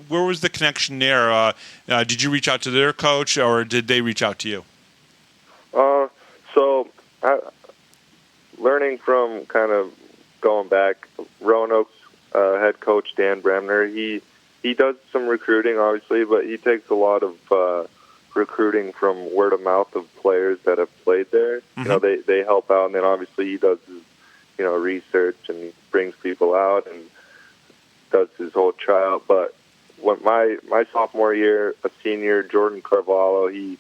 was the connection there? Did you reach out to their coach, or did they reach out to you? Learning from kind of going back, Roanoke's head coach, Dan Bremner, he does some recruiting, obviously, but he takes a lot of recruiting from word of mouth of players that have played there. Mm-hmm. They help out, and then obviously he does his, research and brings people out and does his whole tryout. But when my sophomore year, a senior, Jordan Carvalho, he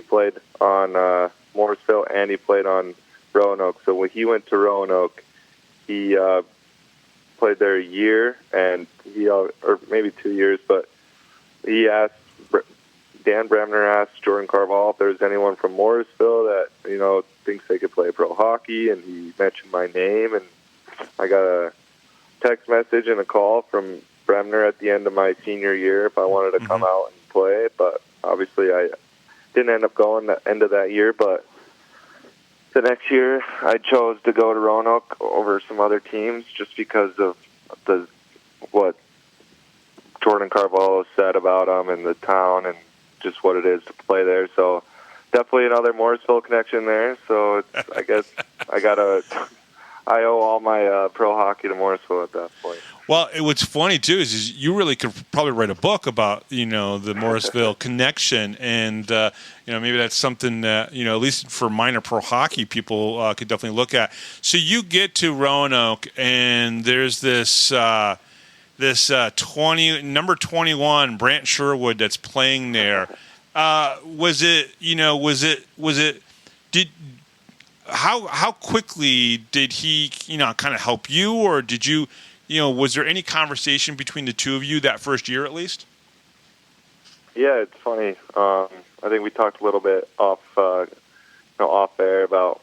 played on Morrisville and he played on Roanoke. So when he went to Roanoke, he played there a year, and or maybe 2 years, but Dan Bremner asked Jordan Carvalho if there was anyone from Morrisville that, thinks they could play pro hockey, and he mentioned my name, and I got a text message and a call from Bremner at the end of my senior year if I wanted to come out and play, but obviously I didn't end up going the end of that year. But the next year I chose to go to Roanoke over some other teams just because of what Jordan Carvalho said about them and the town and just what it is to play there. So definitely another Morrisville connection there. So I guess I owe all my pro hockey to Morrisville at that point. Well, what's funny too is you really could probably write a book about the Morrisville connection, and maybe that's something that at least for minor pro hockey people could definitely look at. So you get to Roanoke, and there's this number 21 Brant Sherwood that's playing there. How quickly did he kind of help you, or did you? Was there any conversation between the two of you that first year at least? Yeah, it's funny. I think we talked a little bit off off air about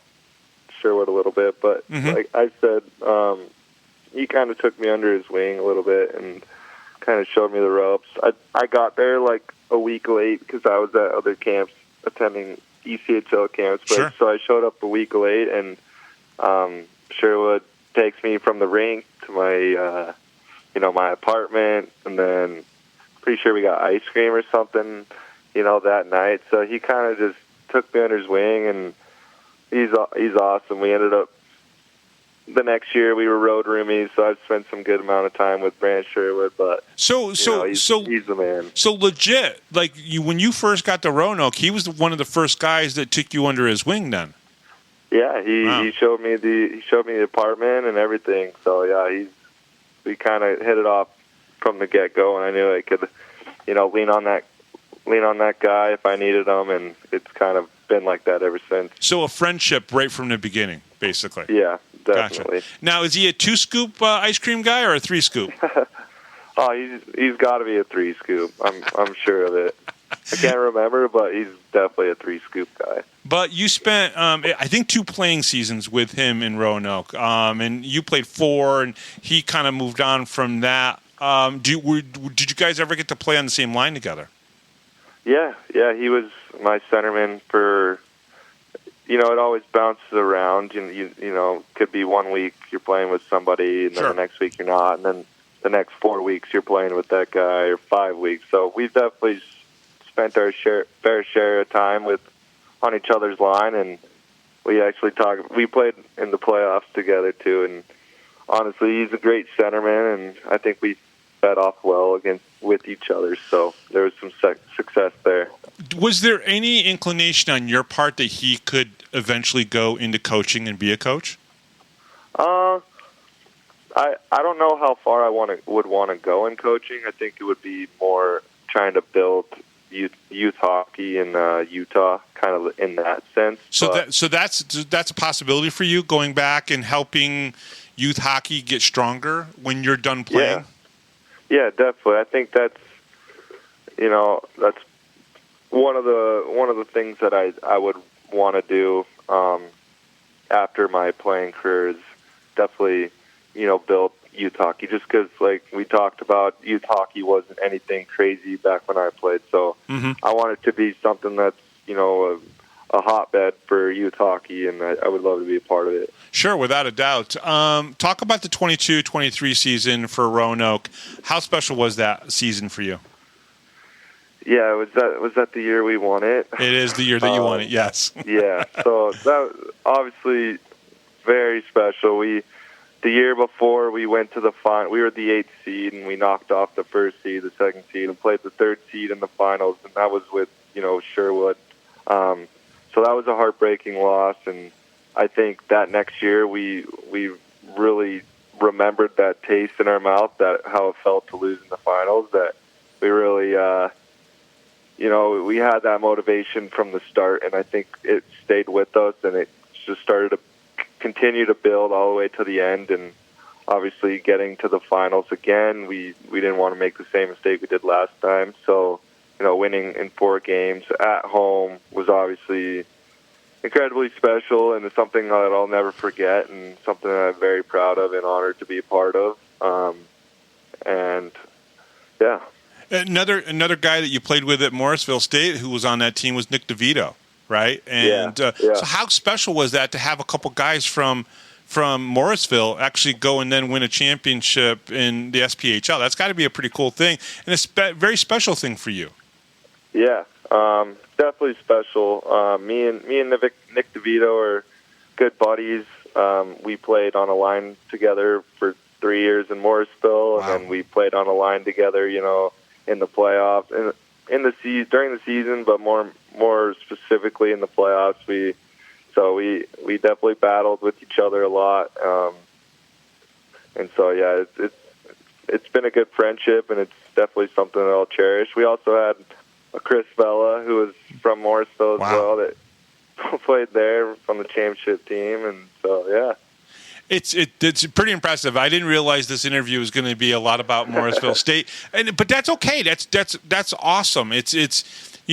Sherwood a little bit, but like I said, he kind of took me under his wing a little bit and kind of showed me the ropes. I got there like a week late because I was at other camps attending ECHL camps, but so I showed up a week late, and Sherwood takes me from the rink to my my apartment, and then pretty sure we got ice cream or something that night. So he kind of just took me under his wing, and he's awesome. We ended up the next year we were road roomies, so I've spent some good amount of time with Brant Sherwood. But he's the man. So legit, like when you first got to Roanoke, he was one of the first guys that took you under his wing. Then, yeah, he showed me the apartment and everything. So yeah, we kind of hit it off from the get go, and I knew I could, lean on that guy if I needed him, and it's kind of been like that ever since. So a friendship right from the beginning, basically. Yeah, definitely. Gotcha. Now, is he a 2-scoop ice cream guy or a 3-scoop? Oh, he's got to be a 3-scoop. I'm sure of it. I can't remember, but he's definitely a 3-scoop guy. But you spent, I think, 2 playing seasons with him in Roanoke, and you played 4, and he kind of moved on from that. Did you guys ever get to play on the same line together? Yeah, he was my centerman for, it always bounces around. Could be 1 week you're playing with somebody, and then the next week you're not, and then the next 4 weeks you're playing with that guy, or 5 weeks. So we've definitely spent our fair share of time on each other's line, and we actually we played in the playoffs together too, and honestly, he's a great centerman, and I think we fed off well with each other, so there was some success there. Was there any inclination on your part that he could eventually go into coaching and be a coach? I don't know how far I would want to go in coaching. I think it would be more trying to build youth hockey in Utah, kind of in that sense. So that's a possibility for you, going back and helping youth hockey get stronger when you're done playing. Yeah, definitely. I think that's one of the things that I would want to do after my playing career is definitely build youth hockey, just because, like we talked about, youth hockey wasn't anything crazy back when I played. So I want it to be something that's, a hotbed for youth hockey, and I would love to be a part of it. Sure, without a doubt. Talk about the 22-23 season for Roanoke. How special was that season for you? Yeah, was that the year we won it? It is the year that you won it, yes. Yeah, so that was obviously very special. The year before, we went to the final. We were the 8th seed, and we knocked off the 1st seed, the 2nd seed, and played the 3rd seed in the finals, and that was with, Sherwood. So that was a heartbreaking loss, and I think that next year we really remembered that taste in our mouth, that how it felt to lose in the finals, that we really, we had that motivation from the start, and I think it stayed with us, and it just started to continue to build all the way to the end. And obviously getting to the finals again, we didn't want to make the same mistake we did last time. So, winning in 4 games at home was obviously incredibly special, and it's something that I'll never forget, and something that I'm very proud of and honored to be a part of. And yeah. Another guy that you played with at Morrisville State who was on that team was Nick DeVito, right? And yeah. So how special was that to have a couple guys from Morrisville actually go and then win a championship in the SPHL? That's got to be a pretty cool thing, and it's a very special thing for you. Yeah, definitely special. Me and Nick DeVito are good buddies. We played on a line together for 3 years in Morrisville, and then we played on a line together, in the playoffs and during the season, but more specifically in the playoffs. We definitely battled with each other a lot, and so yeah, it's been a good friendship, and it's definitely something that I'll cherish. We also had a Chris Vella, who was from Morrisville as well, that played there from the championship team, and so yeah. It's pretty impressive. I didn't realize this interview was going to be a lot about Morrisville State, but that's okay. That's awesome. It's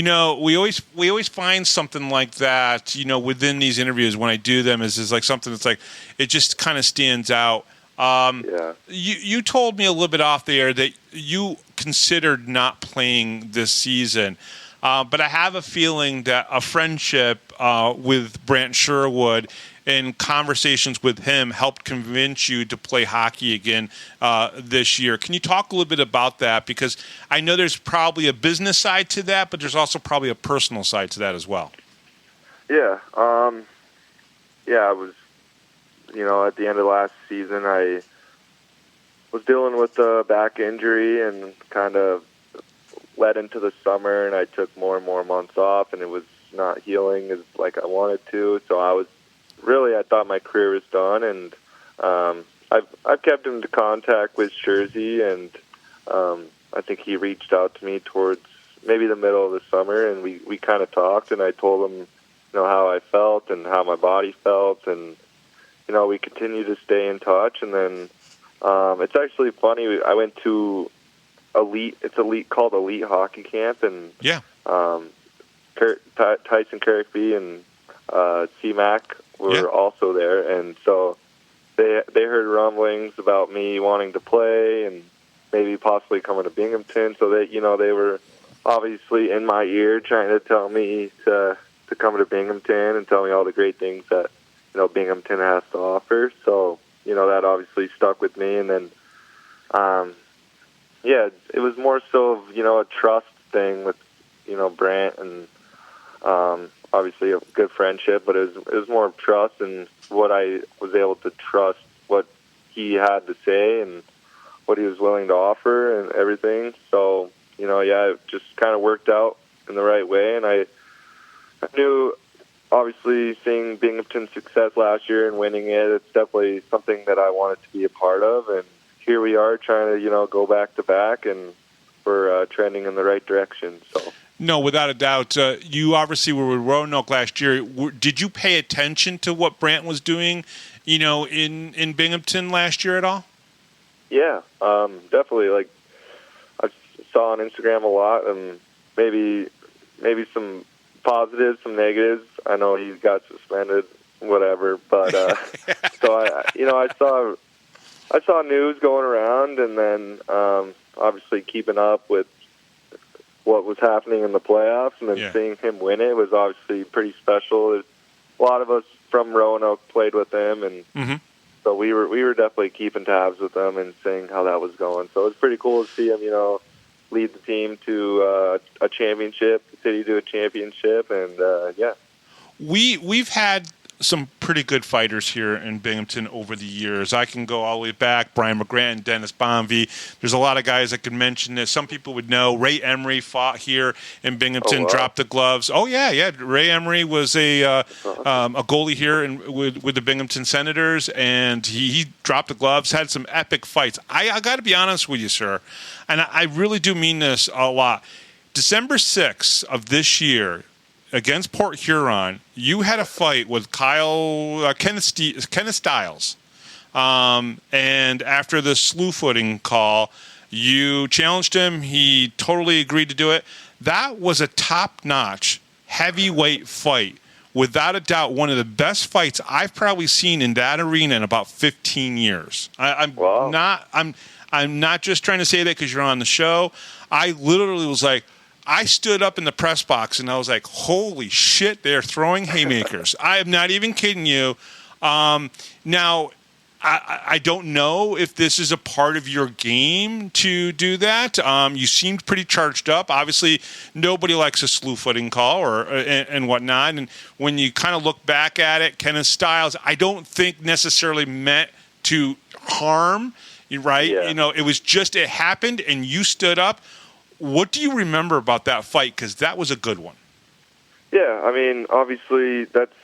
We always find something like that, within these interviews when I do them is like something that's like it just kind of stands out. You told me a little bit off the air that you considered not playing this season, but I have a feeling that a friendship with Brant Sherwood and conversations with him helped convince you to play hockey again this year. Can you talk a little bit about that? Because I know there's probably a business side to that, but there's also probably a personal side to that as well. Yeah. I was, at the end of last season, I was dealing with a back injury and kind of led into the summer, and I took more and more months off, and it was not healing as like I wanted to. So I thought my career was done, and I've kept into contact with Jersey, and I think he reached out to me towards maybe the middle of the summer, and we kind of talked, and I told him how I felt and how my body felt, and we continue to stay in touch. And then it's actually funny. I went to elite called Elite Hockey Camp, and Tyson Carrickby and C-Mac were also there, and so they heard rumblings about me wanting to play and maybe possibly coming to Binghamton. So they were obviously in my ear trying to tell me to come to Binghamton and tell me all the great things that Binghamton has to offer. So that obviously stuck with me, and then it was more so of a trust thing with Brant, and obviously a good friendship, but it was more of trust, and what I was able to trust what he had to say and what he was willing to offer and everything. So it just kind of worked out in the right way, and I knew, obviously, seeing Binghamton's success last year and winning it, it's definitely something that I wanted to be a part of, and here we are trying to go back to back, and we're trending in the right direction. So. No, without a doubt. You obviously were with Roanoke last year. Did you pay attention to what Brant was doing, in Binghamton last year at all? Yeah, definitely. Like, I saw on Instagram a lot, and maybe some positives, some negatives. I know he got suspended, whatever. But so I saw news going around, and then obviously keeping up with what was happening in the playoffs, and then seeing him win it was obviously pretty special. A lot of us from Roanoke played with him, and so we were definitely keeping tabs with them and seeing how that was going. So it was pretty cool to see him, lead the team to a championship, the city to a championship, and we've had some pretty good fighters here in Binghamton over the years. I can go all the way back, Brian McGrant and Dennis Bonvie. There's a lot of guys I could mention this. Some people would know. Ray Emery fought here in Binghamton, dropped the gloves. Oh, yeah. Ray Emery was a goalie here with the Binghamton Senators, and he dropped the gloves, had some epic fights. I got to be honest with you, sir, and I really do mean this a lot. December 6th of this year, against Port Huron, you had a fight with Kenneth Stiles. And after the slew footing call, you challenged him. He totally agreed to do it. That was a top-notch heavyweight fight. Without a doubt, one of the best fights I've probably seen in that arena in about 15 years. I'm not just trying to say that because you're on the show. I literally was like, I stood up in the press box and I was like, holy shit, they're throwing haymakers. I am not even kidding you. Now, I don't know if this is a part of your game to do that. You seemed pretty charged up. Obviously, nobody likes a slew footing call and whatnot. And when you kind of look back at it, Kenneth Stiles, I don't think necessarily meant to harm, right? Yeah. It was just, it happened and you stood up. What do you remember about that fight? Because that was a good one. Yeah, I mean, obviously, that's,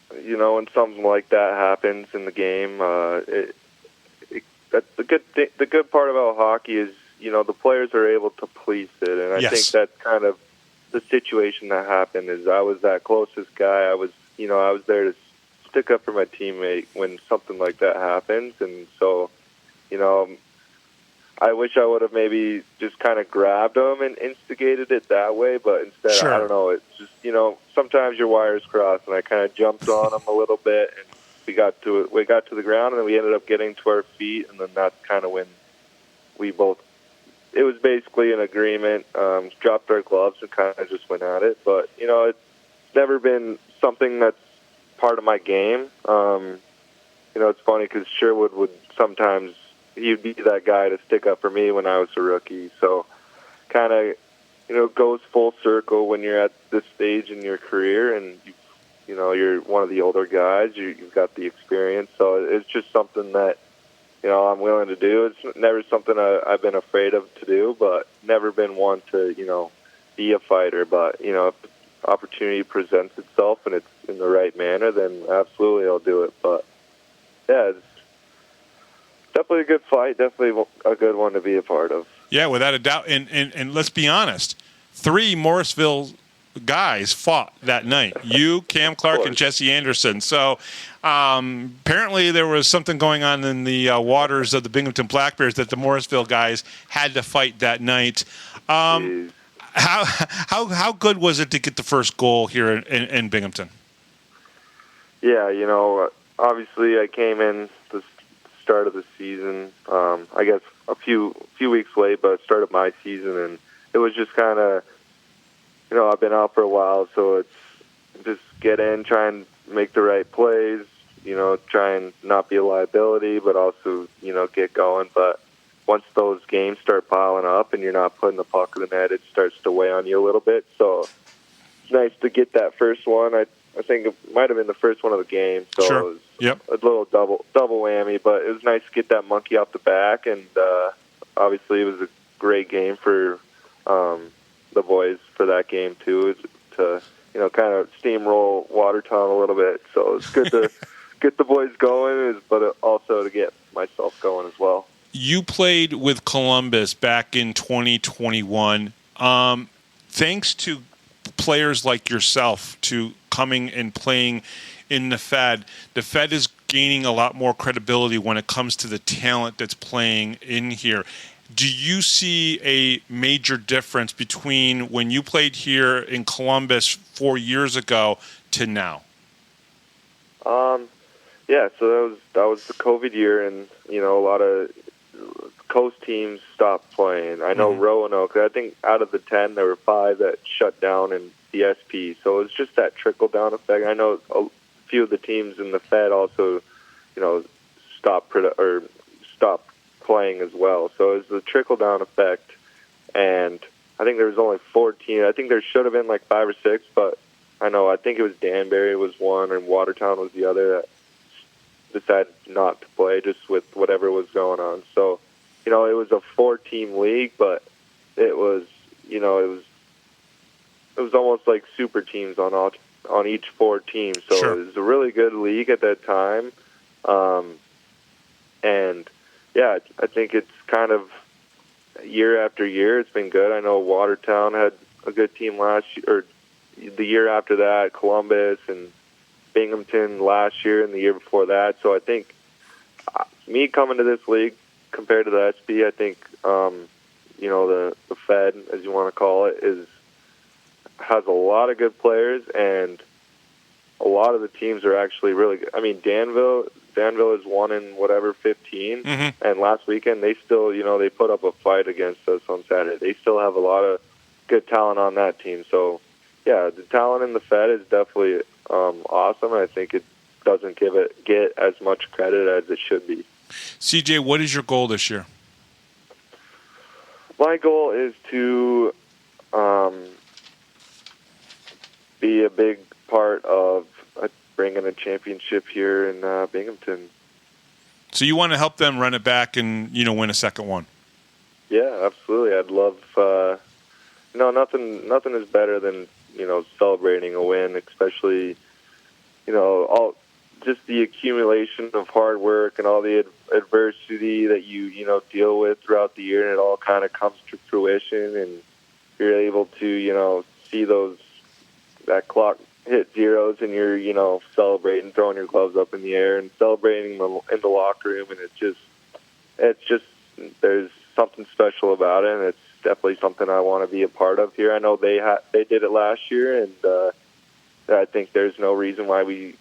when something like that happens in the game, that's the good thing. The good part about hockey is, the players are able to police it, and I think that's kind of the situation that happened. Is I was that closest guy. I was there to stick up for my teammate when something like that happens, and so, I wish I would have maybe just kind of grabbed him and instigated it that way, but instead, Sure. I don't know. It's just, sometimes your wires cross, and I kind of jumped on him a little bit, and we got to the ground, and then we ended up getting to our feet, and then that's kind of when we both, it was basically an agreement, dropped our gloves and kind of just went at it. But, it's never been something that's part of my game. It's funny because Sherwood would sometimes, he'd be that guy to stick up for me when I was a rookie. So kind of, goes full circle when you're at this stage in your career and, you're one of the older guys. You've got the experience. So it's just something that, I'm willing to do. It's never something I've been afraid of to do, but never been one to, be a fighter. But, if the opportunity presents itself and it's in the right manner, then absolutely I'll do it. But, yeah, it's definitely a good fight, definitely a good one to be a part of. Yeah, without a doubt. And let's be honest, 3 Morrisville guys fought that night. You, Cam Clark, and Jesse Anderson. So apparently there was something going on in the waters of the Binghamton Black Bears that the Morrisville guys had to fight that night. How good was it to get the first goal here in Binghamton? Yeah, obviously I came in the start of the season, I guess a few weeks late, but started my season, and it was just kind of, I've been out for a while, so it's just get in, try and make the right plays, try and not be a liability, but also, get going. But once those games start piling up and you're not putting the puck in the net, it starts to weigh on you a little bit. So it's nice to get that first one. I think it might have been the first one of the game, so sure. It was Yep. a little double whammy, but it was nice to get that monkey off the back, and obviously it was a great game for the boys for that game too, to kind of steamroll Watertown a little bit. So it's good to get the boys going, but also to get myself going as well. You played with Columbus back in 2021. Thanks to players like yourself to coming and playing in the Fed is gaining a lot more credibility when it comes to the talent that's playing in here. Do you see a major difference between when you played here in Columbus 4 years ago to now? Yeah, so that was the COVID year, and a lot of coast teams stopped playing. I know Roanoke, I think out of the 10, there were 5 that shut down in the SP. So it's just that trickle-down effect. I know a few of the teams in the Fed also, stopped playing as well. So it's the trickle-down effect, and I think there was only 14. I think there should have been like 5 or 6, but I think it was Danbury was one and Watertown was the other that decided not to play just with whatever was going on. So, it was a 4-team league, but it was, it was almost like super teams on each 4 teams. So sure. It was a really good league at that time. And yeah, I think it's kind of year after year, it's been good. I know Watertown had a good team last year, or the year after that, Columbus and Binghamton last year and the year before that. So I think me coming to this league compared to the SB, I think, the Fed, as you want to call it, has a lot of good players, and a lot of the teams are actually really good. I mean, Danville is 1-15, and last weekend they still, they put up a fight against us on Saturday. They still have a lot of good talent on that team. So, yeah, the talent in the Fed is definitely awesome, and I think it doesn't get as much credit as it should be. CJ, what is your goal this year? My goal is to be a big part of bringing a championship here in Binghamton. So you want to help them run it back and, win a second one? Yeah, absolutely. I'd love, nothing is better than, celebrating a win, especially, just the accumulation of hard work and all the adversity that you deal with throughout the year, and it all kind of comes to fruition, and you're able to see that clock hit zeros, and you're celebrating, throwing your gloves up in the air and celebrating in the locker room, and it's just there's something special about it, and it's definitely something I want to be a part of here. I know they did it last year, and I think there's no reason why we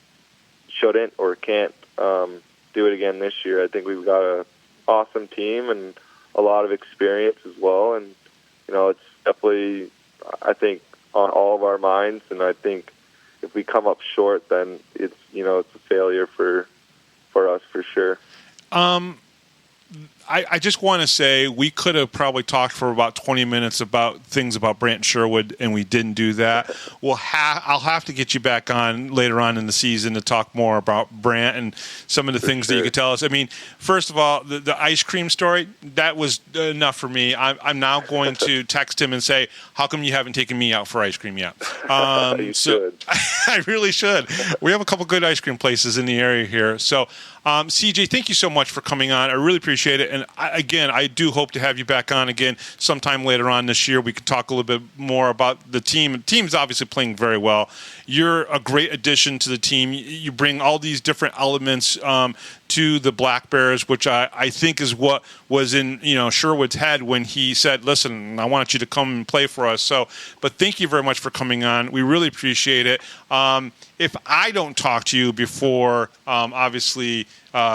shouldn't or can't do it again this year. I think we've got an awesome team and a lot of experience as well, and it's definitely, I think, on all of our minds. And I think if we come up short, then it's a failure for us for sure. I just want to say we could have probably talked for about 20 minutes about things about Brant Sherwood, and we didn't do that. I'll have to get you back on later on in the season to talk more about Brant and some of the things that you could tell us. I mean, first of all, the ice cream story, that was enough for me. I'm now going to text him and say, how come you haven't taken me out for ice cream yet? You should. I really should. We have a couple good ice cream places in the area here. So, CJ, thank you so much for coming on. I really appreciate it. And I do hope to have you back on again sometime later on this year. We can talk a little bit more about the team. The team's obviously playing very well. You're a great addition to the team. You bring all these different elements to the Black Bears, which I think is what was in Sherwood's head when he said, listen, I want you to come and play for us. So, but thank you very much for coming on. We really appreciate it. If I don't talk to you before, obviously,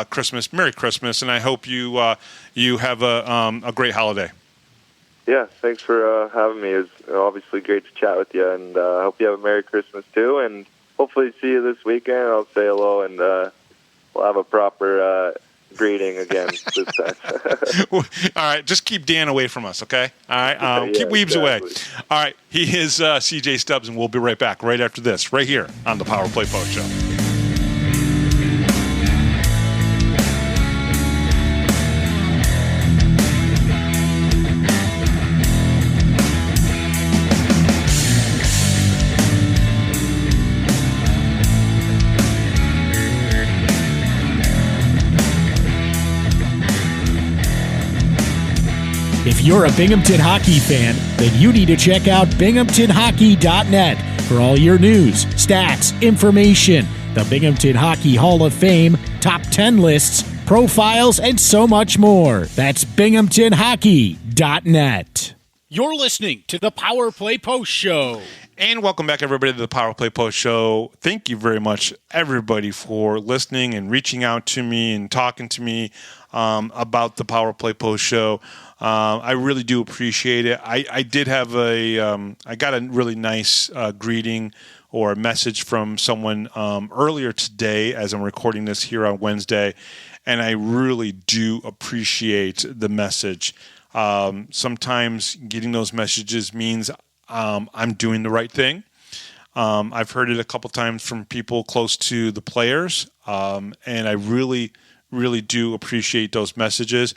Christmas, Merry Christmas, and I hope you have a great holiday. Yeah, thanks for having me. It was obviously great to chat with you, and I hope you have a Merry Christmas too, and hopefully see you this weekend. I'll say hello, and we'll have a proper greeting again this time. All right, just keep Dan away from us, okay? All right, keep Weebs away. All right, he is CJ Stubbs, and we'll be right back right after this, right here on the Power Play Post Show. If you're a Binghamton hockey fan, then you need to check out binghamtonhockey.net for all your news, stats, information, the Binghamton Hockey Hall of Fame, top 10 lists, profiles, and so much more. That's binghamtonhockey.net. You're listening to the Power Play Post Show. And welcome back, everybody, to the Power Play Post Show. Thank you very much, everybody, for listening and reaching out to me and talking to me about the Power Play Post Show. I really do appreciate it. I did have I got a really nice greeting or a message from someone earlier today as I'm recording this here on Wednesday, and I really do appreciate the message. Sometimes getting those messages means I'm doing the right thing. I've heard it a couple times from people close to the players, and I really, really do appreciate those messages.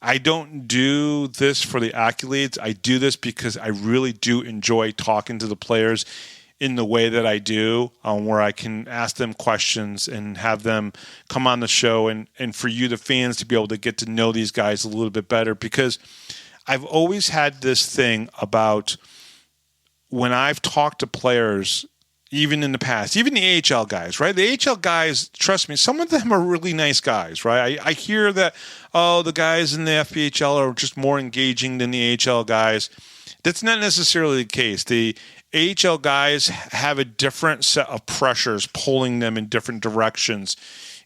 I don't do this for the accolades. I do this because I really do enjoy talking to the players in the way that I do, where I can ask them questions and have them come on the show, and for you, the fans, to be able to get to know these guys a little bit better, because I've always had this thing about when I've talked to players, even in the past, even the AHL guys, right? The AHL guys, trust me, some of them are really nice guys, right? I hear that, the guys in the FPHL are just more engaging than the AHL guys. That's not necessarily the case. The AHL guys have a different set of pressures pulling them in different directions,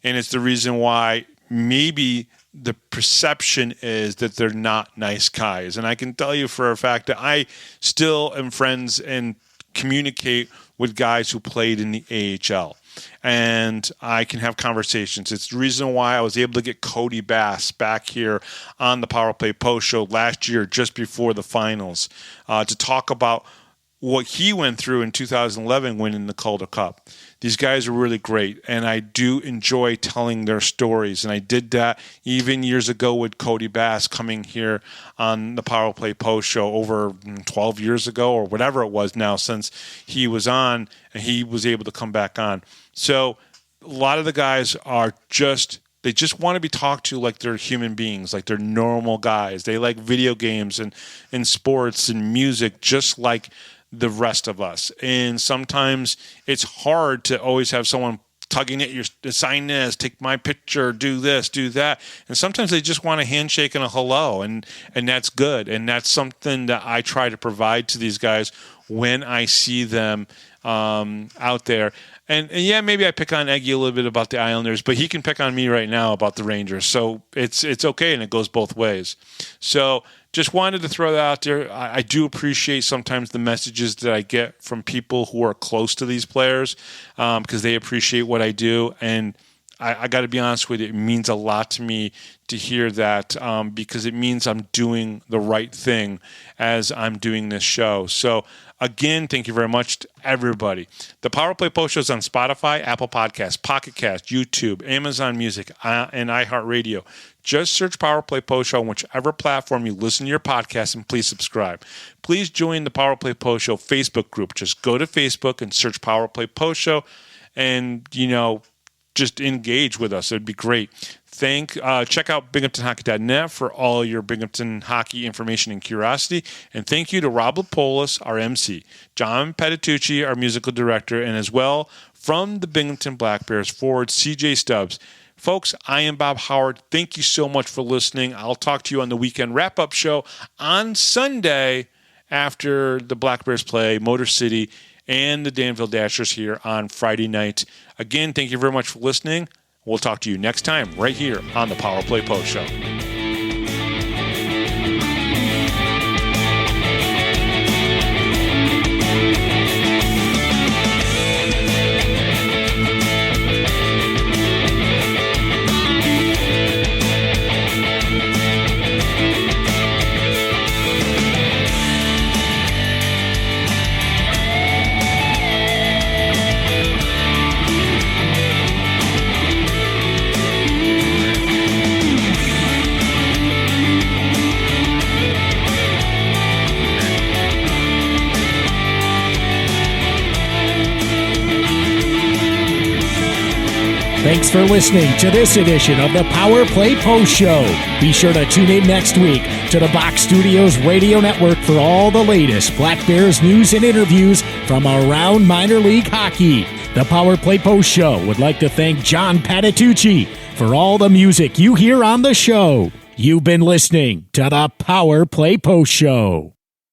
and it's the reason why maybe the perception is that they're not nice guys. And I can tell you for a fact that I still am friends and communicate with guys who played in the AHL. And I can have conversations. It's the reason why I was able to get Cody Bass back here on the Power Play Post Show last year, just before the finals, to talk about what he went through in 2011 winning the Calder Cup. These guys are really great, and I do enjoy telling their stories. And I did that even years ago with Cody Bass coming here on the Power Play Post Show over 12 years ago, or whatever it was now, since he was on and he was able to come back on. So a lot of the guys are they just want to be talked to like they're human beings, like they're normal guys. They like video games and sports and music just like the rest of us. And sometimes it's hard to always have someone tugging at your sign this, take my picture, do this, do that. And sometimes they just want a handshake and a hello, and that's good. And that's something that I try to provide to these guys when I see them out there. And yeah, maybe I pick on Eggy a little bit about the Islanders, but he can pick on me right now about the Rangers. So it's okay, and it goes both ways. So just wanted to throw that out there. I do appreciate sometimes the messages that I get from people who are close to these players because they appreciate what I do. And I got to be honest with you, it means a lot to me to hear that because it means I'm doing the right thing as I'm doing this show. So again, thank you very much to everybody. The Power Play Post Show is on Spotify, Apple Podcasts, Pocket Cast, YouTube, Amazon Music, and iHeartRadio. Just search Power Play Post Show on whichever platform you listen to your podcast, and please subscribe. Please join the Power Play Post Show Facebook group. Just go to Facebook and search Power Play Post Show, and just engage with us. It'd be great. Check out binghamtonhockey.net for all your Binghamton hockey information and curiosity. And thank you to Rob Lapolis, our MC, John Patitucci, our musical director, and as well from the Binghamton Black Bears forward, CJ Stubbs. Folks, I am Bob Howard. Thank you so much for listening. I'll talk to you on the weekend wrap-up show on Sunday after the Black Bears play Motor City and the Danville Dashers here on Friday night. Again, thank you very much for listening. We'll talk to you next time right here on the Power Play Post Show. Thanks for listening to this edition of the Power Play Post Show. Be sure to tune in next week to the Box Studios Radio Network for all the latest Black Bears news and interviews from around minor league hockey. The Power Play Post Show would like to thank John Patitucci for all the music you hear on the show. You've been listening to the Power Play Post Show.